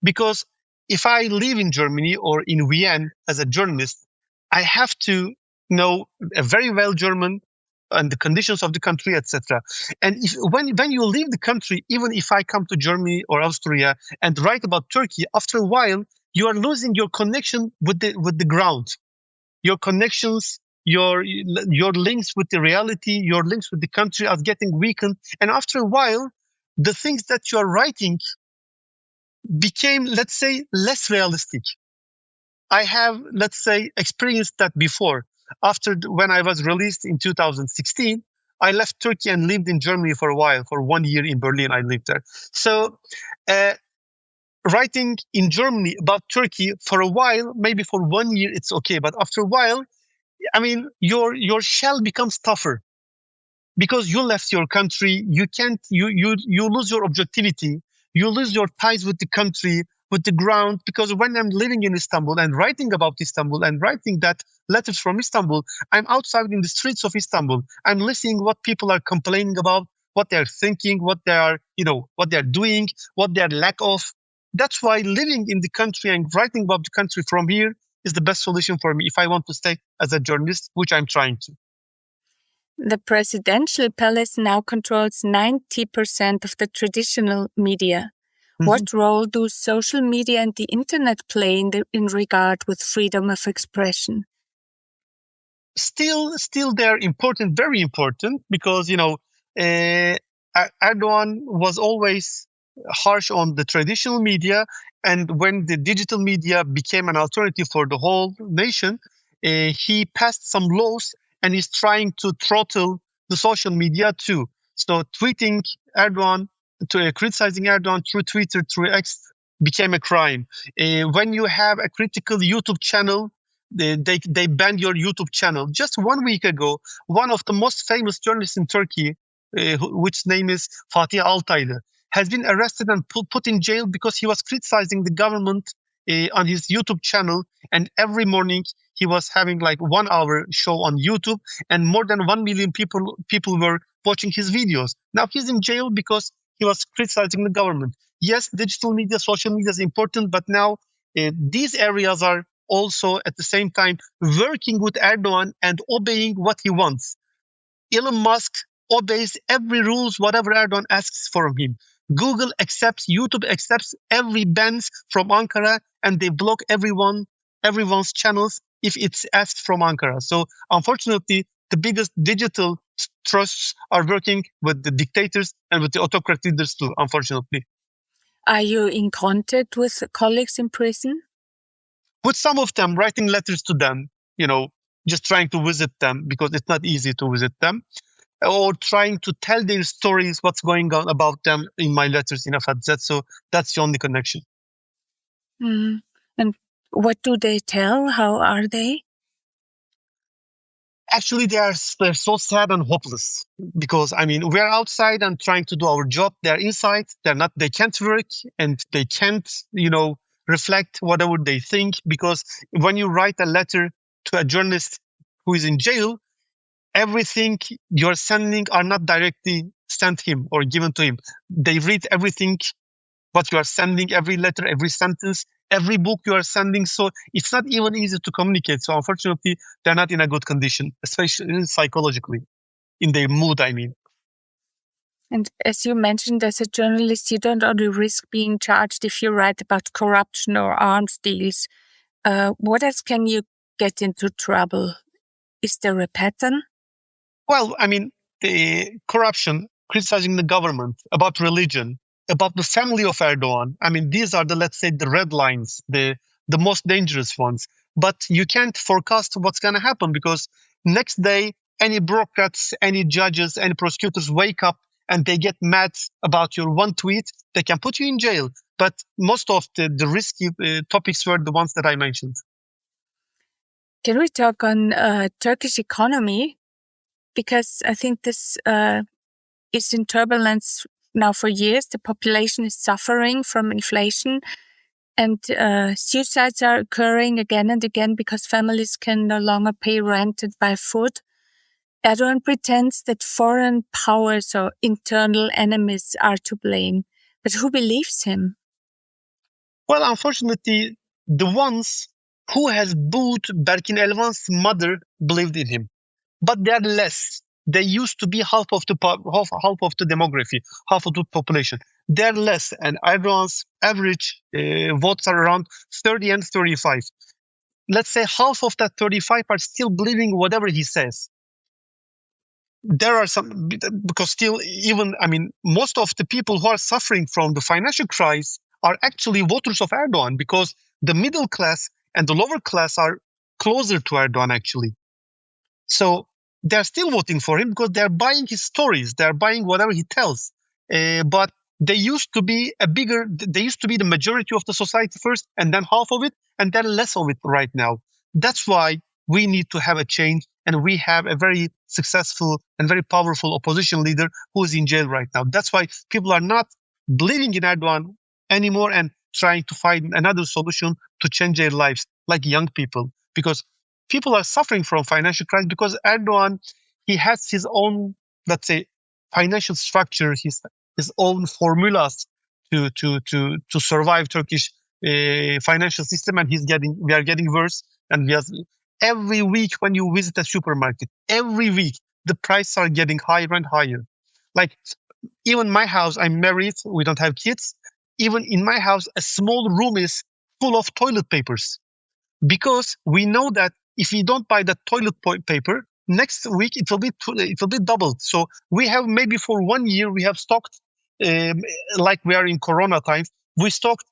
Because if I live in Germany or in Vienna as a journalist, I have to know very well German and the conditions of the country, etc. And when you leave the country, even if I come to Germany or Austria and write about Turkey, after a while, you are losing your connection with the ground. Your connections, your links with the reality, your links with the country are getting weakened. And after a while, the things that you are writing became, let's say, less realistic. I have, let's say, experienced that before. When I was released in 2016, I left Turkey and lived in Germany for a while. For 1 year in Berlin, I lived there. So writing in Germany about Turkey for a while, maybe for 1 year, it's okay. But after a while, I mean, your shell becomes tougher because you left your country. You lose your objectivity. You lose your ties with the country, with the ground. Because when I'm living in Istanbul and writing about Istanbul and writing that letters from Istanbul, I'm outside in the streets of Istanbul. I'm listening what people are complaining about, what they're thinking, what they are, what they're doing, what their lack of. That's why living in the country and writing about the country from here is the best solution for me if I want to stay as a journalist, which I'm trying to. The presidential palace now controls 90% of the traditional media. Mm-hmm. What role do social media and the internet play in regard with freedom of expression? Still they're important, very important, because, Erdogan was always harsh on the traditional media. And when the digital media became an alternative for the whole nation, he passed some laws and is trying to throttle the social media too. So tweeting Erdogan, criticizing Erdogan through Twitter, through X became a crime. When you have a critical YouTube channel, they banned your YouTube channel. Just 1 week ago, one of the most famous journalists in Turkey, which name is Fatih Altaylı, has been arrested and put in jail because he was criticizing the government on his YouTube channel. And every morning he was having like 1 hour show on YouTube, and more than 1 million people were watching his videos. Now he's in jail because he was criticizing the government. Yes, digital media, social media is important, but now these areas are also at the same time working with Erdogan and obeying what he wants. Elon Musk obeys every rules, whatever Erdogan asks from him. Google accepts, YouTube accepts every bans from Ankara, and they block everyone everyone's channels if it's asked from Ankara. So unfortunately, the biggest digital trusts are working with the dictators and with the autocratic leaders too, unfortunately. Are you in contact with colleagues in prison? With some of them, writing letters to them, just trying to visit them because it's not easy to visit them, or trying to tell their stories, what's going on about them in my letters in FZ. So that's the only connection. And what do they tell? How are they? Actually, they're so sad and hopeless because, we're outside and trying to do our job. They're inside. They can't work and they can't, reflect whatever they think, because when you write a letter to a journalist who is in jail, everything you're sending are not directly sent him or given to him. They read everything, what you are sending, every letter, every sentence, every book you are sending. So it's not even easy to communicate. So unfortunately, they're not in a good condition, especially psychologically, in their mood, And as you mentioned, as a journalist, you don't only risk being charged if you write about corruption or arms deals. What else can you get into trouble? Is there a pattern? Well, the corruption, criticizing the government, about religion, about the family of Erdoğan. These are let's say, the red lines, the most dangerous ones. But you can't forecast what's going to happen, because next day, any bureaucrats, any judges, any prosecutors wake up and they get mad about your one tweet. They can put you in jail. But most of the risky topics were the ones that I mentioned. Can we talk on Turkish economy? Because I think this is in turbulence now for years. The population is suffering from inflation, and suicides are occurring again and again because families can no longer pay rent and buy food. Erdoğan pretends that foreign powers or internal enemies are to blame. But who believes him? Well, unfortunately, the ones who has booed Berkin Elvan's mother believed in him. But they're less. They used to be half of the demography, half of the population. They're less, and Erdoğan's average votes are around 30 and 35. Let's say half of that 35 are still believing whatever he says. There are some, because still, even, most of the people who are suffering from the financial crisis are actually voters of Erdoğan, because the middle class and the lower class are closer to Erdoğan, actually. So they're still voting for him because they're buying his stories. They're buying whatever he tells. But they used to be the majority of the society first, and then half of it, and then less of it right now. That's why we need to have a change, and we have a very successful and very powerful opposition leader who is in jail right now. That's why people are not believing in Erdoğan anymore and trying to find another solution to change their lives, like young people, because people are suffering from financial crisis because Erdoğan, he has his own, let's say, financial structure, his own formulas to survive Turkish financial system, and we are getting worse. And every week when you visit a supermarket, every week the prices are getting higher and higher. Like, even my house, I'm married, we don't have kids. Even in my house, a small room is full of toilet papers, because we know that if we don't buy that toilet paper, next week it will be doubled. So we have, maybe for 1 year, we have stocked, like we are in Corona times, we stocked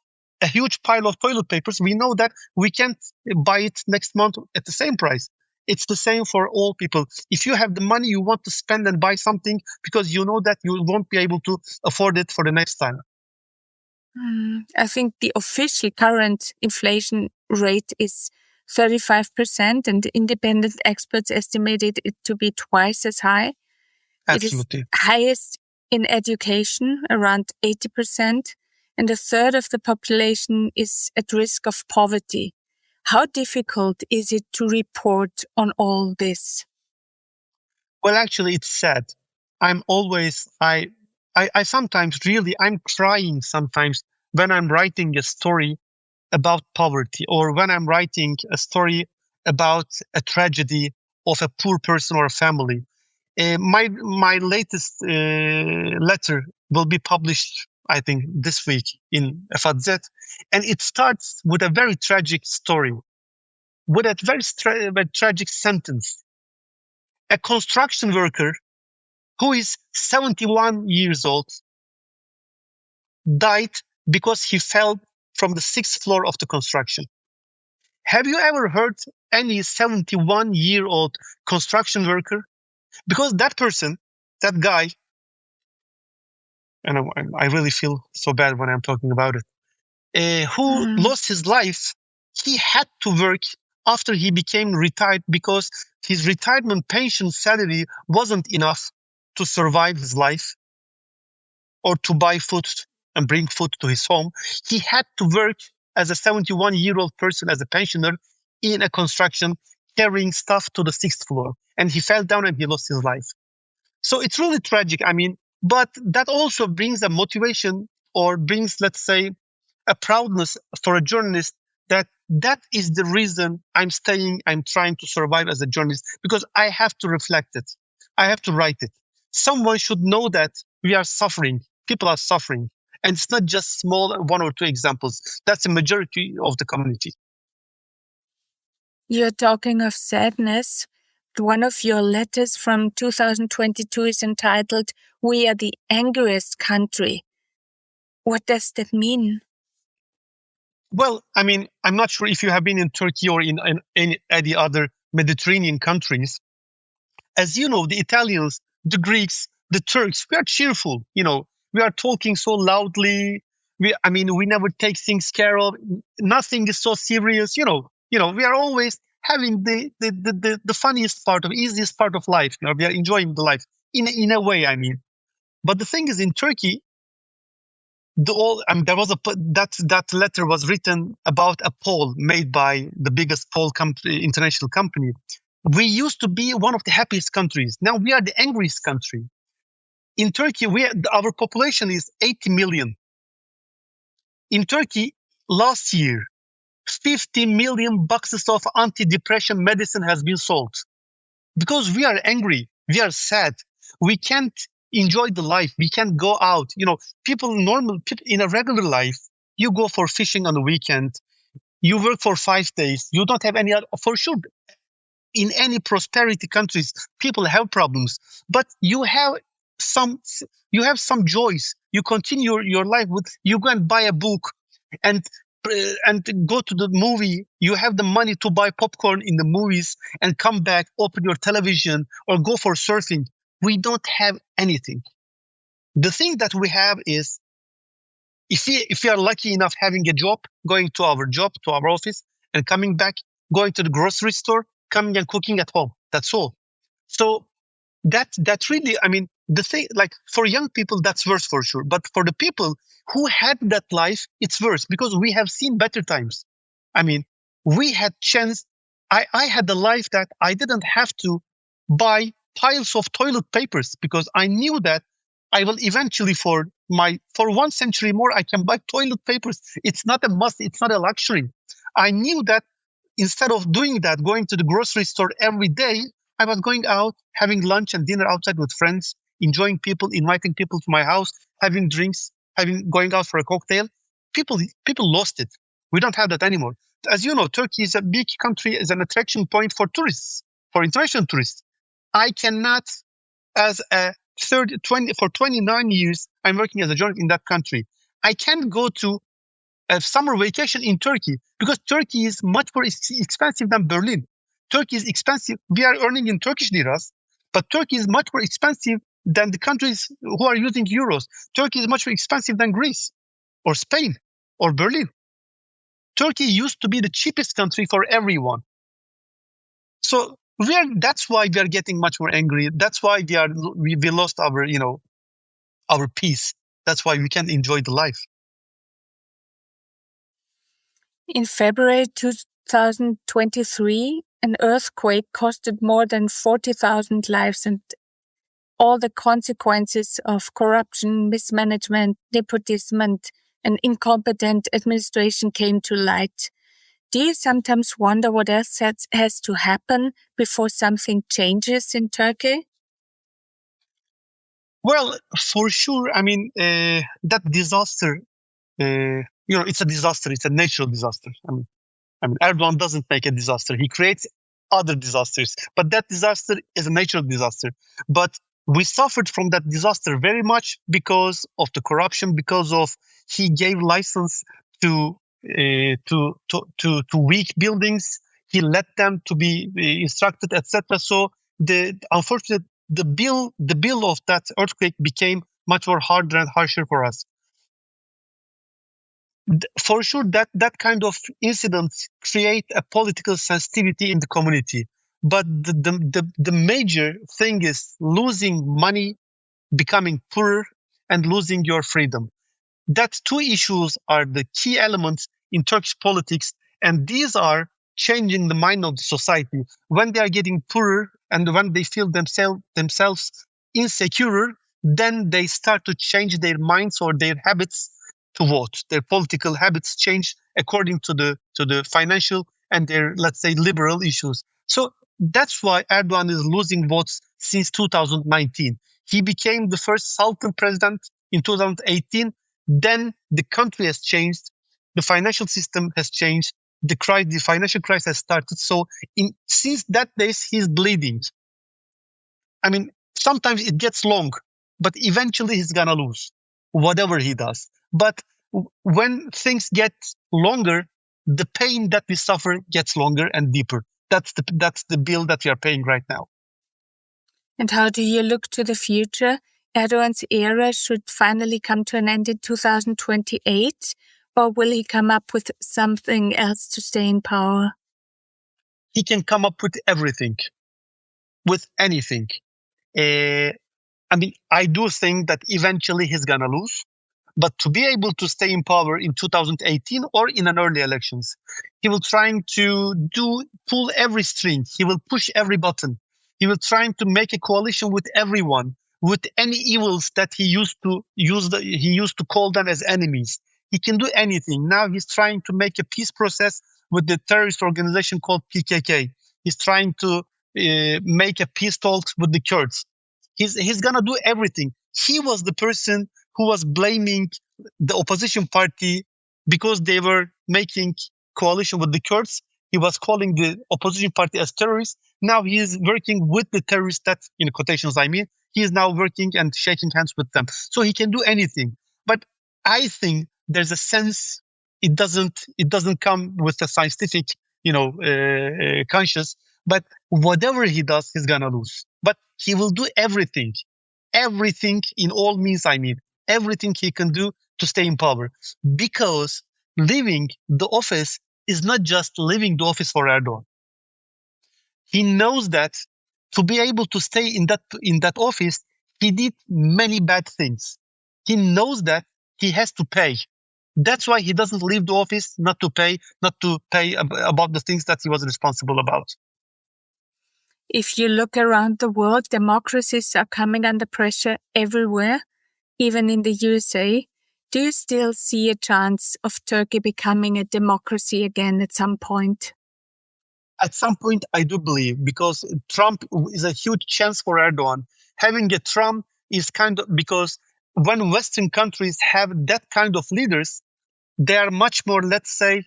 a huge pile of toilet papers. We know that we can't buy it next month at the same price. It's the same for all people. If you have the money, you want to spend and buy something because you know that you won't be able to afford it for the next time. I think the official current inflation rate is 35%, and independent experts estimated it to be twice as high. Absolutely. It is highest in education, around 80%, and a third of the population is at risk of poverty. How difficult is it to report on all this? Well, actually, it's sad. I sometimes really, I'm crying sometimes when I'm writing a story about poverty, or when I'm writing a story about a tragedy of a poor person or a family. My latest letter will be published, I think, this week in FZ, and it starts with a very tragic story. with a very tragic sentence. A construction worker who is 71 years old died because he fell from the 6th floor of the construction. Have you ever heard any 71-year-old construction worker? Because that person, that guy, and I really feel so bad when I'm talking about it, who lost his life, he had to work after he became retired because his retirement pension salary wasn't enough to survive his life or to buy food and bring food to his home. He had to work as a 71-year-old person, as a pensioner, in a construction, carrying stuff to the 6th floor. And he fell down and he lost his life. So it's really tragic. I mean, but that also brings a motivation or brings, let's say, a proudness for a journalist that is the reason I'm staying, I'm trying to survive as a journalist, because I have to reflect it. I have to write it. Someone should know that we are suffering. People are suffering. And it's not just small 1 or 2 examples. That's the majority of the community. You're talking of sadness. One of your letters from 2022 is entitled, "We are the angriest country." What does that mean? Well, I mean, I'm not sure if you have been in Turkey or in any other Mediterranean countries. As you know, the Italians, the Greeks, the Turks, we are cheerful. We are talking so loudly. We never take things care of. Nothing is so serious. We are always having the funniest part of, easiest part of life. We are enjoying the life in a way. I mean, but the thing is, in Turkey, there was that letter was written about a poll made by the biggest poll international company. We used to be one of the happiest countries. Now we are the angriest country. In Turkey, our population is 80 million. In Turkey, last year, 50 million boxes of antidepressant medicine has been sold. Because we are angry, we are sad, we can't enjoy the life, we can't go out. People in a regular life, you go for fishing on the weekend, you work for 5 days, you don't have any other, for sure. In any prosperity countries, people have problems, but you have some joys. You continue your life you go and buy a book and go to the movie. You have the money to buy popcorn in the movies and come back, open your television or go for surfing. We don't have anything. The thing that we have is, if we are lucky enough having a job, going to our job, to our office and coming back, going to the grocery store, coming and cooking at home. That's all. So that really, I mean, the thing, like for young people, that's worse for sure. But for the people who had that life, it's worse because we have seen better times. I mean, we had chance. I had the life that I didn't have to buy piles of toilet papers because I knew that I will eventually, for 1 century more, I can buy toilet papers. It's not a must. It's not a luxury. I knew that instead of doing that, going to the grocery store every day, I was going out, having lunch and dinner outside with friends, enjoying people, inviting people to my house, having drinks, going out for a cocktail. People lost it. We don't have that anymore. As you know, Turkey is a big country, is an attraction point for tourists, for international tourists. I cannot, for 29 years, I'm working as a journalist in that country. I can't go to a summer vacation in Turkey because Turkey is much more expensive than Berlin. Turkey is expensive. We are earning in Turkish liras, but Turkey is much more expensive than the countries who are using euros. Turkey is much more expensive than Greece or Spain or Berlin. Turkey used to be the cheapest country for everyone. So that's why we are getting much more angry. That's why we lost our peace. That's why we can't enjoy the life. In February 2023, an earthquake costed more than 40,000 lives, and all the consequences of corruption, mismanagement, nepotism, and an incompetent administration came to light. Do you sometimes wonder what else has to happen before something changes in Turkey? Well, for sure. I mean, that disaster, it's a disaster. It's a natural disaster. I mean, I mean, Erdoğan doesn't make a disaster. He creates other disasters. But that disaster is a natural disaster. But we suffered from that disaster very much because of the corruption, because of he gave license to weak buildings. He let them to be instructed, etc. So unfortunately, the bill of that earthquake became much more harder and harsher for us. For sure, that kind of incidents create a political sensitivity in the community. But the major thing is losing money, becoming poorer, and losing your freedom. That two issues are the key elements in Turkish politics, and these are changing the mind of the society. When they are getting poorer and when they feel themselves insecure, then they start to change their minds or their habits to vote. Their political habits change according to the financial and their, let's say, liberal issues. So that's why Erdoğan is losing votes since 2019. He became the first Sultan president in 2018. Then the country has changed. The financial system has changed. The financial crisis has started. So since that days, he's bleeding. I mean, sometimes it gets long, but eventually he's going to lose whatever he does. But when things get longer, the pain that we suffer gets longer and deeper. That's the bill that we are paying right now. And how do you look to the future? Erdoğan's era should finally come to an end in 2028, or will he come up with something else to stay in power? He can come up with everything, with anything. I mean, I do think that eventually he's going to lose. But to be able to stay in power in 2018 or in an early elections, he will trying to pull every string. He will push every button. He will trying to make a coalition with everyone, with any evils that he used to he used to call them as enemies. He can do anything. Now he's trying to make a peace process with the terrorist organization called PKK. He's trying to make a peace talks with the Kurds. He's gonna do everything. He was the person who was blaming the opposition party because they were making coalition with the Kurds. He was calling the opposition party as terrorists. Now he is working with the terrorists, that in quotations I mean. He is now working and shaking hands with them. So he can do anything. But I think there's a sense it doesn't come with a scientific, conscious. But whatever he does, he's gonna lose. But he will do everything in all means. I mean, everything he can do to stay in power, because leaving the office is not just leaving the office for Erdoğan. He knows that to be able to stay in that office, he did many bad things. He knows that he has to pay. That's why he doesn't leave the office not to pay about the things that he was responsible about. If you look around the world, democracies are coming under pressure everywhere, even in the USA. Do you still see a chance of Turkey becoming a democracy again at some point? At some point, I do believe, because Trump is a huge chance for Erdoğan. Having a Trump is kind of, because when Western countries have that kind of leaders, they are much more, let's say,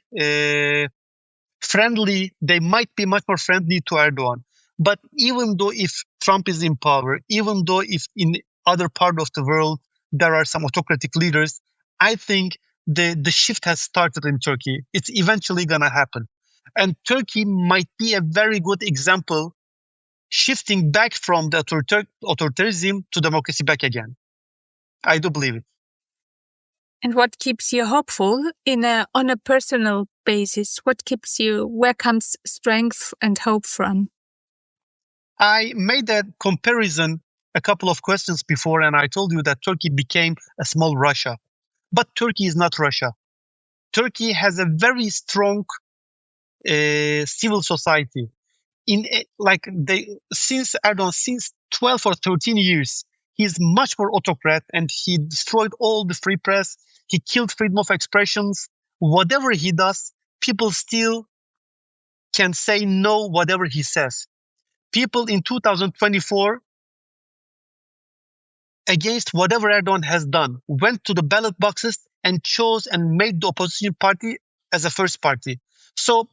friendly. They might be much more friendly to Erdoğan. But even though if Trump is in power, even though if in other part of the world there are some autocratic leaders, I think the shift has started in Turkey. It's eventually going to happen. And Turkey might be a very good example, shifting back from the authoritarianism to democracy back again. I do believe it. And what keeps you hopeful on a personal basis? Where comes strength and hope from? I made a comparison a couple of questions before, and I told you that Turkey became a small Russia. But Turkey is not Russia. Turkey has a very strong civil society. Since Erdoğan, since 12 or 13 years, he's much more autocrat, and he destroyed all the free press. He killed freedom of expressions. Whatever he does, people still can say no, whatever he says. People in 2024, against whatever Erdoğan has done, went to the ballot boxes and chose and made the opposition party as a first party. So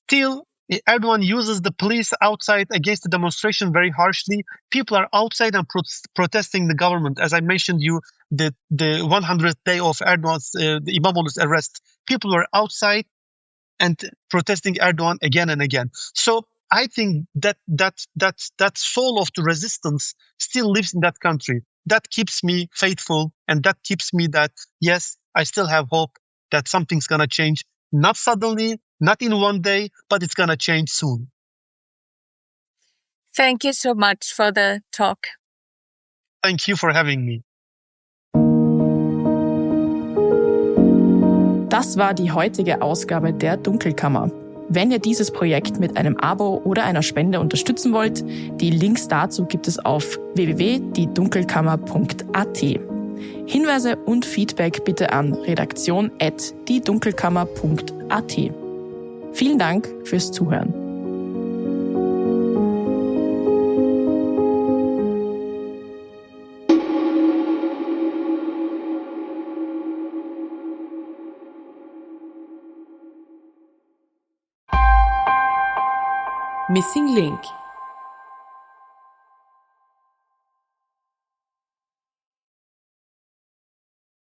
still, Erdogan uses the police outside against the demonstration very harshly. People are outside and protesting the government. As I mentioned you, the 100th day of Erdogan's the İmamoğlu's arrest, people were outside and protesting Erdogan again and again. So I think that soul of the resistance still lives in that country. That keeps me faithful, and that keeps me that, yes, I still have hope that something's going to change. Not suddenly, not in one day, but it's going to change soon. Thank you so much for the talk. Thank you for having me. Das war die heutige Ausgabe der Dunkelkammer. Wenn ihr dieses Projekt mit einem Abo oder einer Spende unterstützen wollt, die Links dazu gibt es auf www.diedunkelkammer.at. Hinweise und Feedback bitte an redaktion@diedunkelkammer.at. Vielen Dank fürs Zuhören. Missing Link